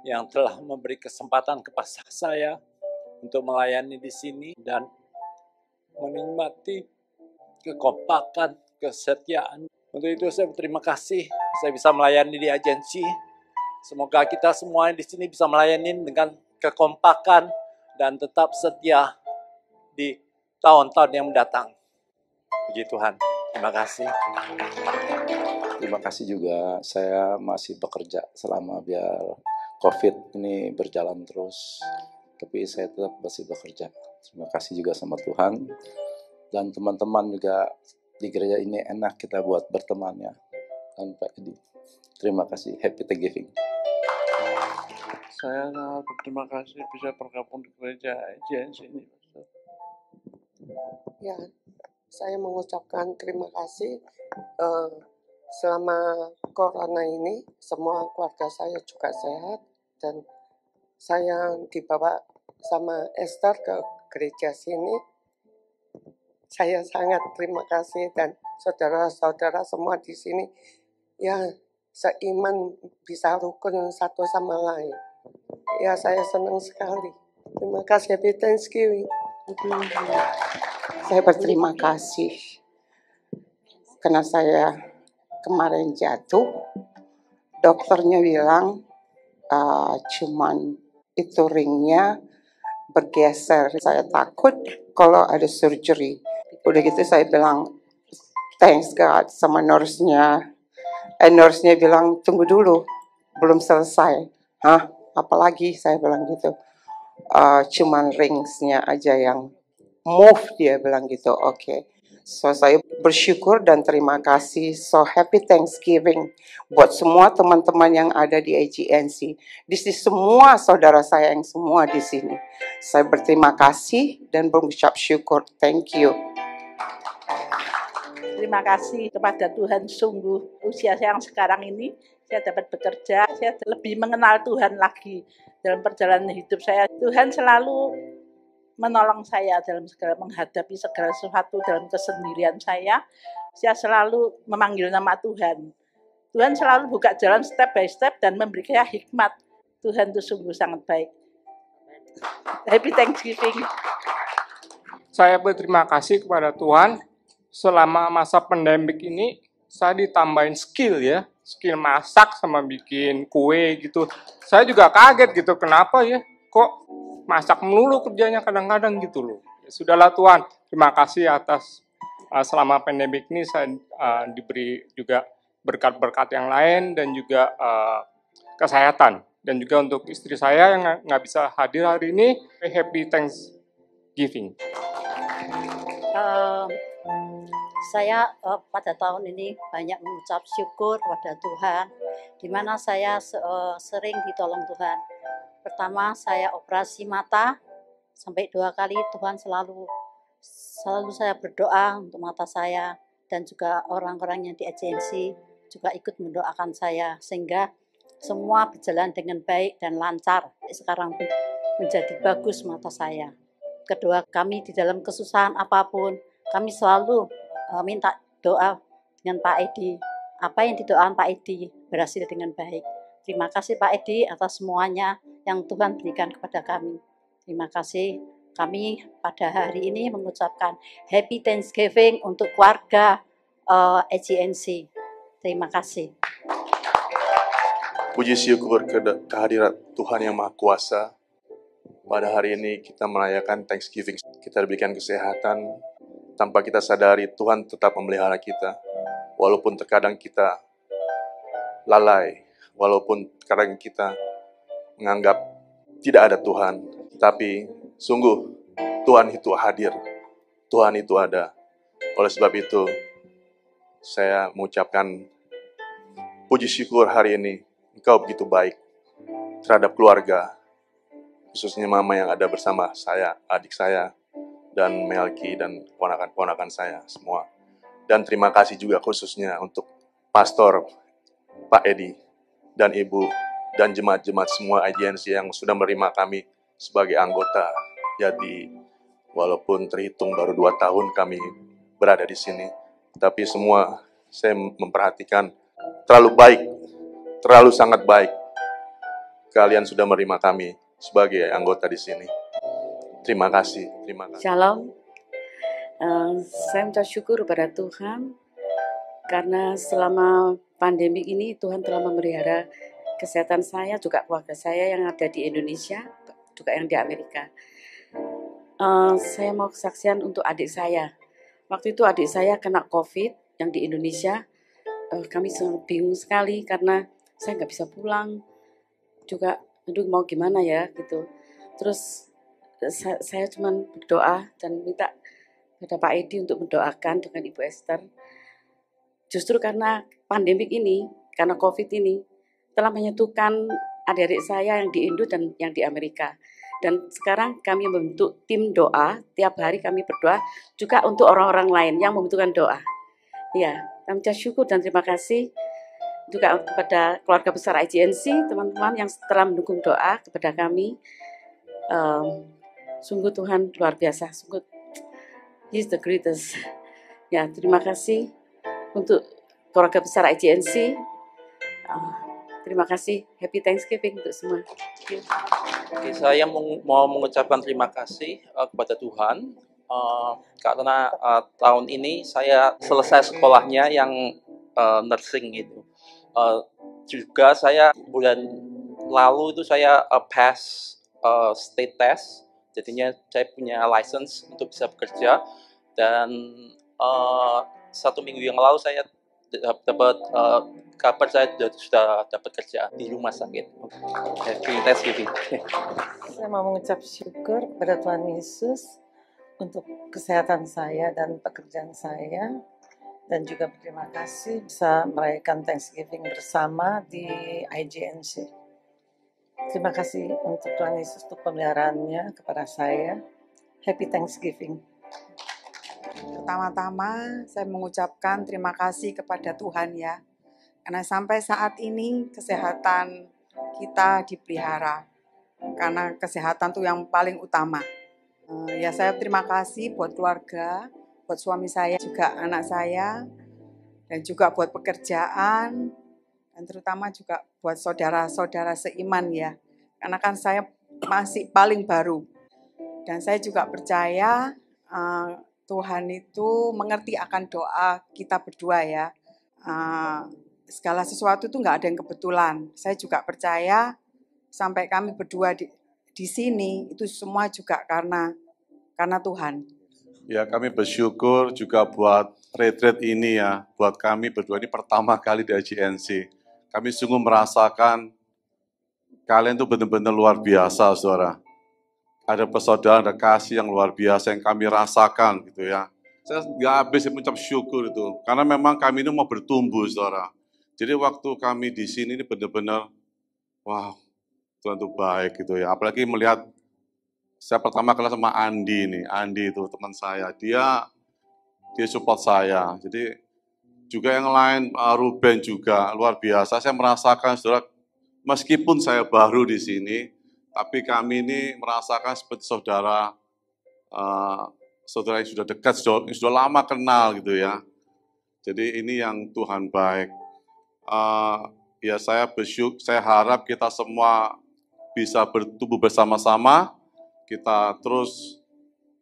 yang telah memberi kesempatan kepada saya untuk melayani di sini dan menikmati kekompakan, kesetiaan. Untuk itu saya berterima kasih saya bisa melayani di agensi. Semoga kita semua di sini bisa melayani dengan kekompakan dan tetap setia di tahun-tahun yang mendatang. Puji Tuhan. Terima kasih. Terima kasih juga, saya masih bekerja selama biar COVID ini berjalan terus. Tapi saya tetap masih bekerja. Terima kasih juga sama Tuhan. Dan teman-teman juga di gereja ini enak kita buat berteman ya. Dan Pak Edi. Terima kasih. Happy Thanksgiving. Saya sangat berterima kasih bisa bergabung di gereja agensi ini. Ya, saya mengucapkan terima kasih selama corona ini semua keluarga saya juga sehat dan saya dibawa sama Esther ke gereja sini. Saya sangat terima kasih dan saudara-saudara semua di sini ya seiman bisa rukun satu sama lain. Ya saya senang sekali. Terima kasih. Happy Thanksgiving. Saya berterima kasih karena saya kemarin jatuh, dokternya bilang cuman itu ringnya bergeser. Saya takut kalau ada surgery. Udah gitu saya bilang thanks God sama nurse-nya. Nurse-nya bilang tunggu dulu, belum selesai. Hah? Apalagi saya bilang gitu. Cuman ringsnya aja yang move, dia bilang gitu. Oke. So saya bersyukur dan terima kasih. So happy Thanksgiving buat semua teman-teman yang ada di AGNC. Di sini semua saudara saya yang semua di sini. Saya berterima kasih dan berucap syukur. Thank you. Terima kasih kepada Tuhan, sungguh usia saya yang sekarang ini saya dapat bekerja, saya lebih mengenal Tuhan lagi dalam perjalanan hidup saya. Tuhan selalu menolong saya dalam segala menghadapi segala sesuatu dalam kesendirian saya. Saya selalu memanggil nama Tuhan. Tuhan selalu buka jalan step by step dan memberi saya hikmat. Tuhan itu sungguh sangat baik. Happy Thanksgiving. Saya berterima kasih kepada Tuhan. Selama masa pandemik ini, saya ditambahin skill ya. Skill masak sama bikin kue gitu. Saya juga kaget gitu, kenapa ya? Kok masak melulu kerjanya kadang-kadang gitu loh. Ya, sudahlah Tuhan, terima kasih atas selama pandemik ini saya diberi juga berkat-berkat yang lain dan juga kesehatan. Dan juga untuk istri saya yang nggak bisa hadir hari ini, happy Thanksgiving. Saya pada tahun ini banyak mengucap syukur kepada Tuhan, di mana saya sering ditolong Tuhan. Pertama, saya operasi mata sampai 2 kali. Tuhan selalu saya berdoa untuk mata saya dan juga orang-orang yang di agensi juga ikut mendoakan saya sehingga semua berjalan dengan baik dan lancar. Sekarang menjadi bagus mata saya. Kedua, kami di dalam kesusahan apapun, kami selalu minta doa dengan Pak Edi. Apa yang didoakan Pak Edi berhasil dengan baik. Terima kasih Pak Edi atas semuanya yang Tuhan berikan kepada kami. Terima kasih. Kami pada hari ini mengucapkan Happy Thanksgiving untuk keluarga AGNC. Terima kasih. Puji syukur kehadirat Tuhan yang Maha Kuasa. Pada hari ini kita merayakan Thanksgiving. Kita diberikan kesehatan. Tanpa kita sadari, Tuhan tetap memelihara kita. Walaupun terkadang kita lalai, walaupun terkadang kita menganggap tidak ada Tuhan. Tapi sungguh Tuhan itu hadir. Tuhan itu ada. Oleh sebab itu, saya mengucapkan puji syukur hari ini. Engkau begitu baik terhadap keluarga khususnya mama yang ada bersama saya, adik saya, dan Melki, dan ponakan-ponakan saya semua. Dan terima kasih juga khususnya untuk Pastor Pak Edi dan Ibu dan jemaat-jemaat semua agensi yang sudah menerima kami sebagai anggota. Jadi walaupun terhitung baru 2 tahun kami berada di sini, tapi semua saya memperhatikan terlalu baik, terlalu sangat baik. Kalian sudah menerima kami sebagai anggota di sini. Terima kasih, terima kasih. Shalom. Saya mengucap syukur kepada Tuhan karena selama pandemi ini Tuhan telah memelihara kesehatan saya, juga keluarga saya yang ada di Indonesia, juga yang di Amerika. Saya mau kesaksian untuk adik saya. Waktu itu adik saya kena COVID yang di Indonesia. Kami sangat bingung sekali karena saya nggak bisa pulang. Juga, aduh mau gimana ya gitu. Terus saya cuma berdoa dan minta kepada Pak Edi untuk mendoakan dengan Ibu Esther. Justru karena pandemik ini, karena COVID ini, telah menyatukan adik-adik saya yang di Indo dan yang di Amerika. Dan sekarang kami membentuk tim doa, tiap hari kami berdoa juga untuk orang-orang lain yang membutuhkan doa. Ya, kami ucap syukur dan terima kasih juga kepada keluarga besar IGNC, teman-teman yang telah mendukung doa kepada kami. Sungguh Tuhan luar biasa, sungguh He's the greatest. Ya, terima kasih untuk keluarga besar IGNC. Terima kasih, Happy Thanksgiving untuk semua. Oke, saya mau mengucapkan terima kasih kepada Tuhan karena tahun ini saya selesai sekolahnya yang nursing itu. Juga saya bulan lalu itu saya pass state test. Jadinya saya punya license untuk bisa bekerja, dan 1 minggu yang lalu saya dapat kabar saya sudah dapat kerja di rumah sakit. Happy Thanksgiving. Saya mau mengucap syukur kepada Tuhan Yesus untuk kesehatan saya dan pekerjaan saya, dan juga berterima kasih bisa merayakan Thanksgiving bersama di IGNC. Terima kasih untuk Tuhan Yesus untuk pemeliharaannya kepada saya. Happy Thanksgiving. Pertama-tama saya mengucapkan terima kasih kepada Tuhan ya. Karena sampai saat ini kesehatan kita dipelihara. Karena kesehatan itu yang paling utama. Ya saya terima kasih buat keluarga, buat suami saya, juga anak saya, dan juga buat pekerjaan, dan terutama juga buat saudara-saudara seiman ya. Karena kan saya masih paling baru. Dan saya juga percaya Tuhan itu mengerti akan doa kita berdua ya. Segala sesuatu itu nggak ada yang kebetulan. Saya juga percaya sampai kami berdua di sini itu semua juga karena Tuhan. Ya, kami bersyukur juga buat retreat ini ya, buat kami berdua ini pertama kali di IGNC. Kami sungguh merasakan kalian tuh benar-benar luar biasa, saudara. Ada persaudaraan, ada kasih yang luar biasa yang kami rasakan gitu ya. Saya nggak habis mengucap syukur itu, karena memang kami ini mau bertumbuh, saudara. Jadi waktu kami di sini ini benar-benar, wow, Tuhan tuh baik gitu ya. Apalagi melihat saya pertama kenal sama Andi nih, Andi itu teman saya, dia support saya. Jadi juga yang lain, Ruben juga luar biasa. Saya merasakan, saudara, meskipun saya baru di sini, tapi kami ini merasakan seperti saudara yang sudah dekat, yang sudah lama kenal gitu ya. Jadi ini yang Tuhan baik. Ya saya bersyukur, saya harap kita semua bisa bertumbuh bersama-sama, kita terus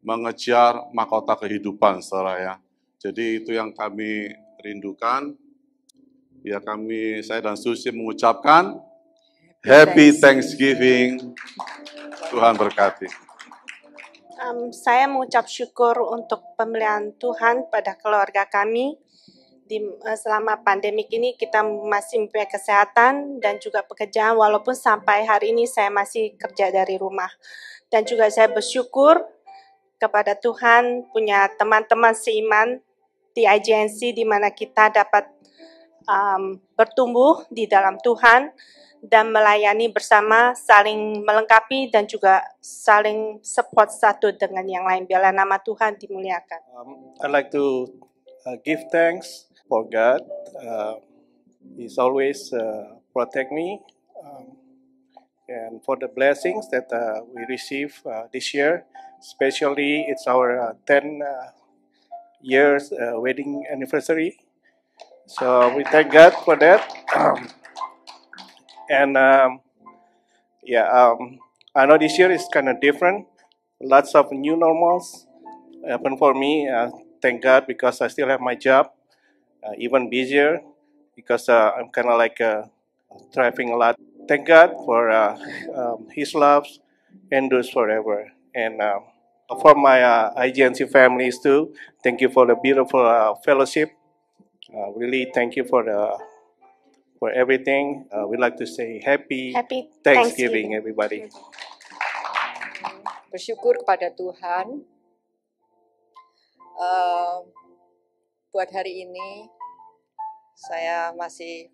mengejar mahkota kehidupan, saudara ya. Jadi itu yang kami rindukan. Ya saya dan Susi mengucapkan Happy Thanksgiving. Tuhan berkati. Saya mengucap syukur untuk pemeliharaan Tuhan pada keluarga kami. Selama pandemik ini kita masih mempunyai kesehatan dan juga pekerjaan, walaupun sampai hari ini saya masih kerja dari rumah. Dan juga saya bersyukur kepada Tuhan punya teman-teman seiman di IGNC, di mana kita dapat bertumbuh di dalam Tuhan, dan melayani bersama, saling melengkapi dan juga saling support satu dengan yang lain. Biarlah nama Tuhan dimuliakan. I'd like to give thanks for God. He's always protect me, and for the blessings that we receive this year. Especially, it's our 10 years wedding anniversary. So we thank God for that. And I know this year is kind of different. Lots of new normals happen for me. Thank God because I still have my job. Even busier because I'm kind of like driving a lot. Thank God for His love endures forever. And for my IGNC families too, thank you for the beautiful fellowship. Really, thank you for everything. We'd like to say happy Thanksgiving, everybody. Bersyukur kepada Tuhan buat hari ini saya masih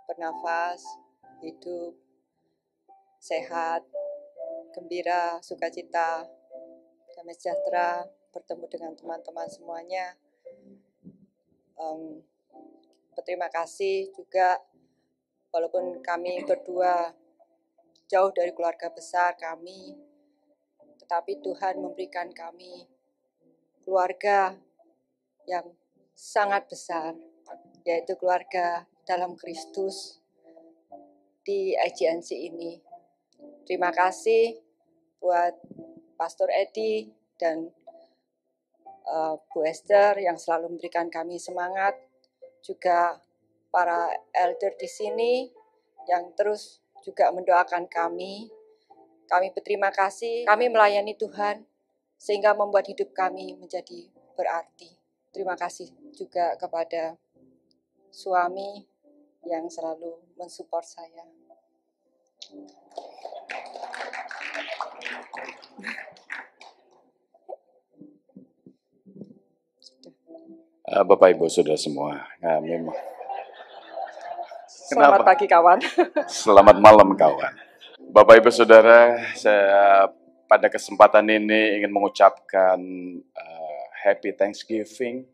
bernafas, hidup, sehat, gembira, sukacita, damai sejahtera, bertemu dengan teman-teman semuanya. Berterima kasih juga walaupun kami berdua jauh dari keluarga besar kami, tetapi Tuhan memberikan kami keluarga yang sangat besar, yaitu keluarga dalam Kristus di IGNC ini. Terima kasih buat Pastor Edi dan Bu Esther yang selalu memberikan kami semangat, juga para elder di sini yang terus juga mendoakan kami. Kami berterima kasih, kami melayani Tuhan sehingga membuat hidup kami menjadi berarti. Terima kasih juga kepada suami yang selalu mensupport saya. Bapak Ibu Saudara semua, memang. Selamat pagi kawan. Selamat malam kawan. Bapak Ibu Saudara, saya pada kesempatan ini ingin mengucapkan Happy Thanksgiving.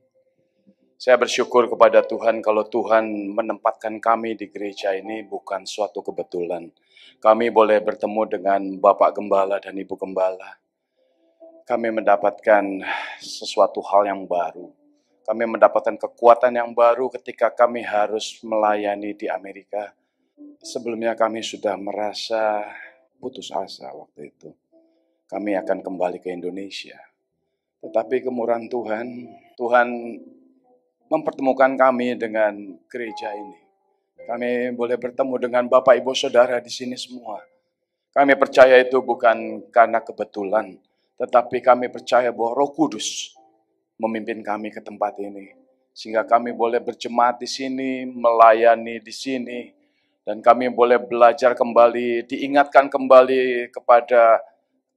Saya bersyukur kepada Tuhan kalau Tuhan menempatkan kami di gereja ini bukan suatu kebetulan. Kami boleh bertemu dengan Bapak Gembala dan Ibu Gembala. Kami mendapatkan sesuatu hal yang baru. Kami mendapatkan kekuatan yang baru ketika kami harus melayani di Amerika. Sebelumnya kami sudah merasa putus asa waktu itu. Kami akan kembali ke Indonesia. Tetapi kemurahan Tuhan, Tuhan mempertemukan kami dengan gereja ini. Kami boleh bertemu dengan Bapak Ibu Saudara di sini semua. Kami percaya itu bukan karena kebetulan, tetapi kami percaya bahwa Roh Kudus memimpin kami ke tempat ini. Sehingga kami boleh berjemaat di sini, melayani di sini, dan kami boleh belajar kembali, diingatkan kembali kepada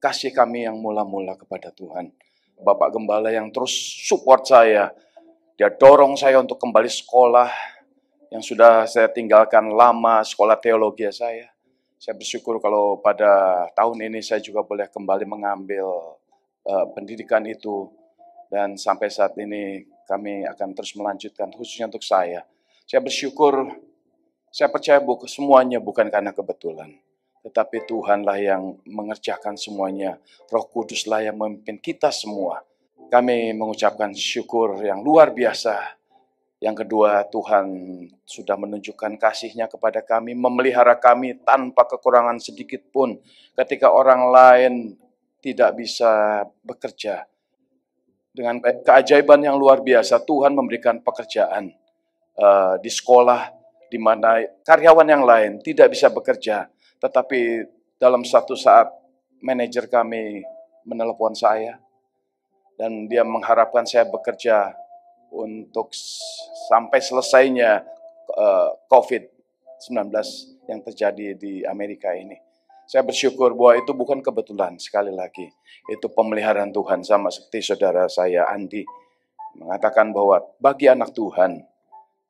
kasih kami yang mula-mula kepada Tuhan. Bapak Gembala yang terus support saya, dia dorong saya untuk kembali sekolah, yang sudah saya tinggalkan lama, sekolah teologi saya. Saya bersyukur kalau pada tahun ini saya juga boleh kembali mengambil pendidikan itu. Dan sampai saat ini kami akan terus melanjutkan khususnya untuk saya. Saya bersyukur, saya percaya semuanya bukan karena kebetulan. Tetapi Tuhanlah yang mengerjakan semuanya. Roh Kuduslah yang memimpin kita semua. Kami mengucapkan syukur yang luar biasa. Yang kedua, Tuhan sudah menunjukkan kasih-Nya kepada kami, memelihara kami tanpa kekurangan sedikit pun. Ketika orang lain tidak bisa bekerja. Dengan keajaiban yang luar biasa, Tuhan memberikan pekerjaan di sekolah, di mana karyawan yang lain tidak bisa bekerja. Tetapi dalam satu saat, manajer kami menelepon saya, dan dia mengharapkan saya bekerja untuk sampai selesainya COVID-19 yang terjadi di Amerika ini. Saya bersyukur bahwa itu bukan kebetulan, sekali lagi. Itu pemeliharaan Tuhan, sama seperti saudara saya Andi mengatakan bahwa bagi anak Tuhan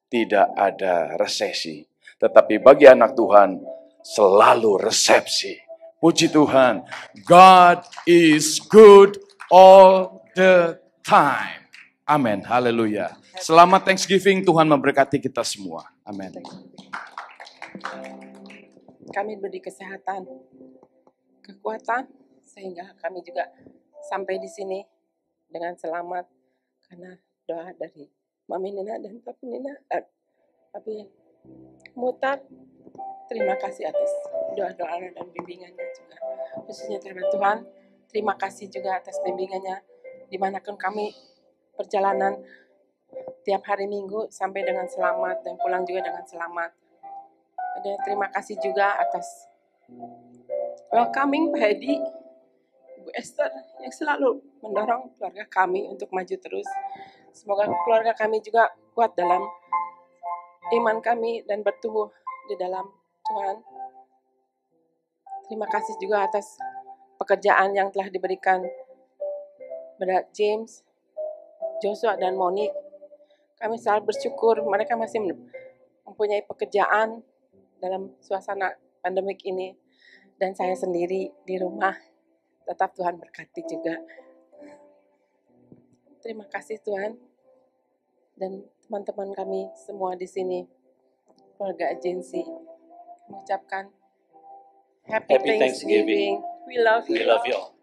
tidak ada resesi. Tetapi bagi anak Tuhan selalu resepsi. Puji Tuhan, God is good all the time. Amin, haleluya. Selamat Thanksgiving, Tuhan memberkati kita semua. Amin. Kami beri kesehatan, kekuatan, sehingga kami juga sampai di sini dengan selamat karena doa dari Mami Nina dan Papi Nina, Papi Mutar. Terima kasih atas doa-doa dan bimbingannya juga, khususnya terhadap Tuhan. Terima kasih juga atas bimbingannya dimanapun kami perjalanan tiap hari Minggu sampai dengan selamat dan pulang juga dengan selamat. Dan terima kasih juga atas welcoming Pak Hedi, Ibu Esther yang selalu mendorong keluarga kami untuk maju terus. Semoga keluarga kami juga kuat dalam iman kami dan bertumbuh di dalam Tuhan. Terima kasih juga atas pekerjaan yang telah diberikan kepada James, Joshua, dan Monique. Kami selalu bersyukur mereka masih mempunyai pekerjaan dalam suasana pandemik ini. Dan saya sendiri di rumah, tetap Tuhan berkati juga. Terima kasih Tuhan. Dan teman-teman kami semua di sini, keluarga agensi, mengucapkan Happy Thanksgiving. We love you. We love you all.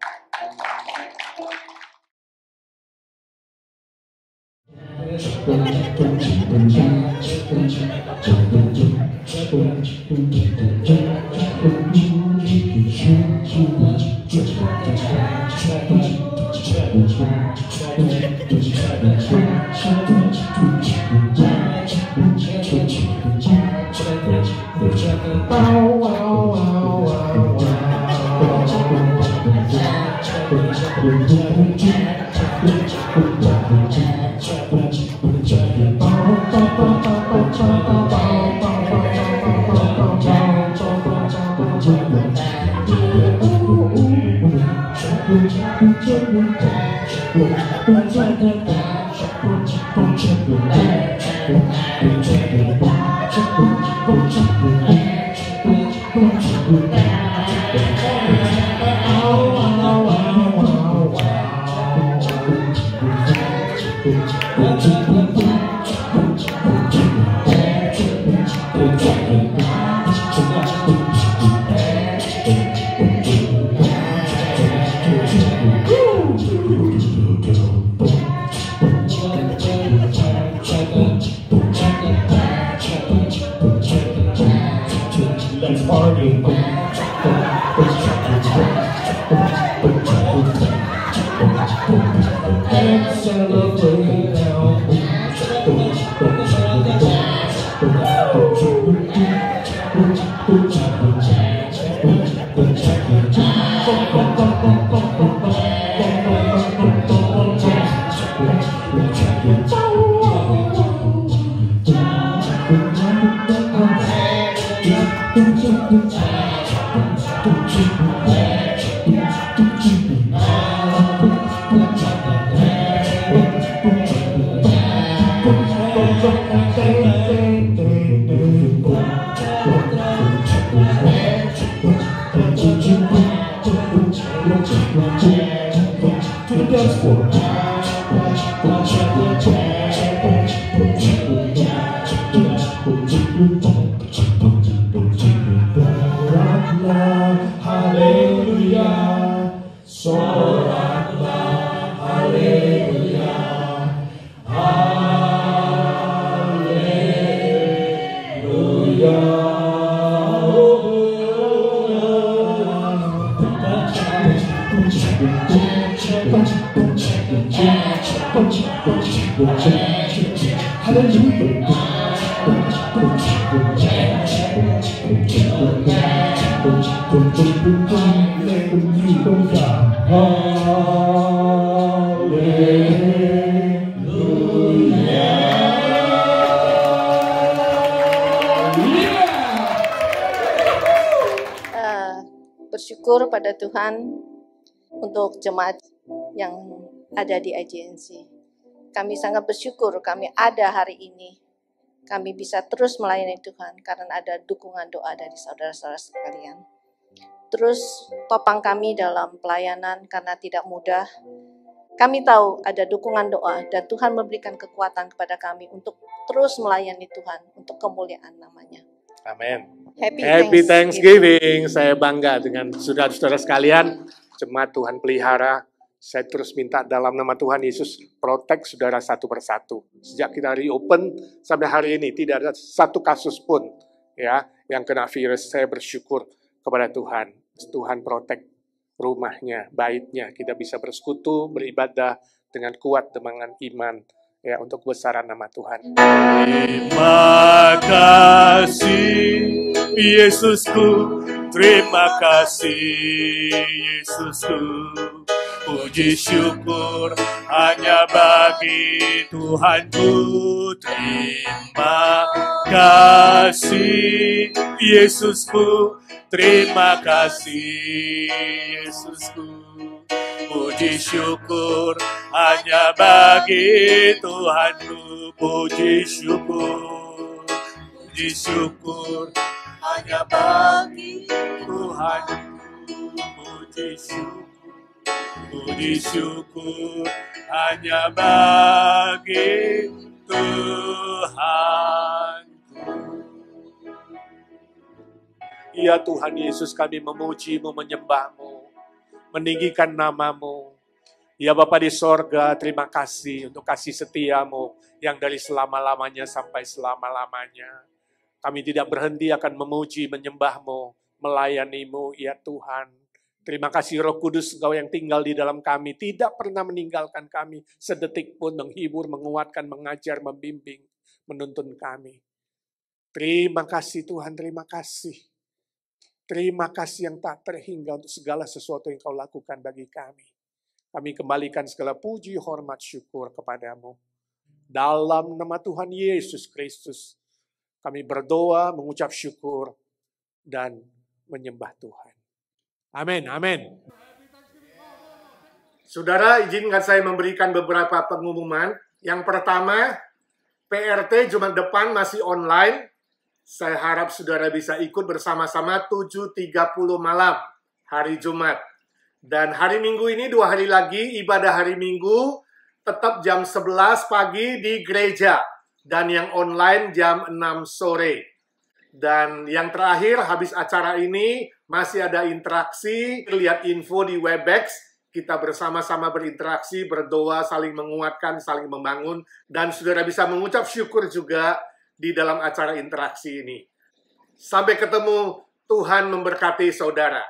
Bersyukur pada Tuhan untuk jemaat yang ada di agensi. Kami sangat bersyukur kami ada hari ini. kami bisa terus melayani Tuhan karena ada dukungan doa dari saudara-saudara sekalian. Terus topang kami dalam pelayanan karena tidak mudah. Kami tahu ada dukungan doa dan Tuhan memberikan kekuatan kepada kami untuk terus melayani Tuhan untuk kemuliaan namanya. Amin. Happy Thanksgiving. Saya bangga dengan saudara-saudara sekalian. Jemaat Tuhan pelihara. Saya terus minta dalam nama Tuhan Yesus, protect saudara satu persatu. Sejak kita reopen sampai hari ini, tidak ada satu kasus pun ya yang kena virus. Saya bersyukur kepada Tuhan. Tuhan protect rumahnya, baitnya. Kita bisa bersekutu, beribadah dengan kuat dengan iman ya untuk kebesaran nama Tuhan. Terima kasih Yesusku, terima kasih Yesusku. Puji syukur hanya bagi Tuhanku. Terima kasih Yesusku, terima kasih Yesusku. Puji syukur hanya bagi Tuhanku. Puji syukur hanya bagi Tuhanku. Puji syukur hanya bagi Tuhanku. Ya Tuhan Yesus, kami memuji-Mu, menyembah-Mu, meninggikan nama-Mu. Ya Bapa di sorga, terima kasih untuk kasih setia-Mu yang dari selama-lamanya sampai selama-lamanya. Kami tidak berhenti akan memuji, menyembah-Mu, melayani-Mu, ya Tuhan. Terima kasih Roh Kudus, Engkau yang tinggal di dalam kami, tidak pernah meninggalkan kami sedetik pun, menghibur, menguatkan, mengajar, membimbing, menuntun kami. Terima kasih Tuhan, terima kasih. Terima kasih yang tak terhingga untuk segala sesuatu yang Kau lakukan bagi kami. Kami kembalikan segala puji, hormat, syukur kepadamu. Dalam nama Tuhan Yesus Kristus, kami berdoa, mengucap syukur, dan menyembah Tuhan. Amin, amin. Saudara, izinkan saya memberikan beberapa pengumuman. Yang pertama, PRT Jumat depan masih online. Saya harap saudara bisa ikut bersama-sama 7.30 malam hari Jumat. Dan hari Minggu ini 2 hari lagi, ibadah hari Minggu tetap jam 11 pagi di gereja. Dan yang online jam 6 sore. Dan yang terakhir, habis acara ini masih ada interaksi. Lihat info di Webex. Kita bersama-sama berinteraksi, berdoa, saling menguatkan, saling membangun. Dan saudara bisa mengucap syukur juga di dalam acara interaksi ini. Sampai ketemu, Tuhan memberkati saudara.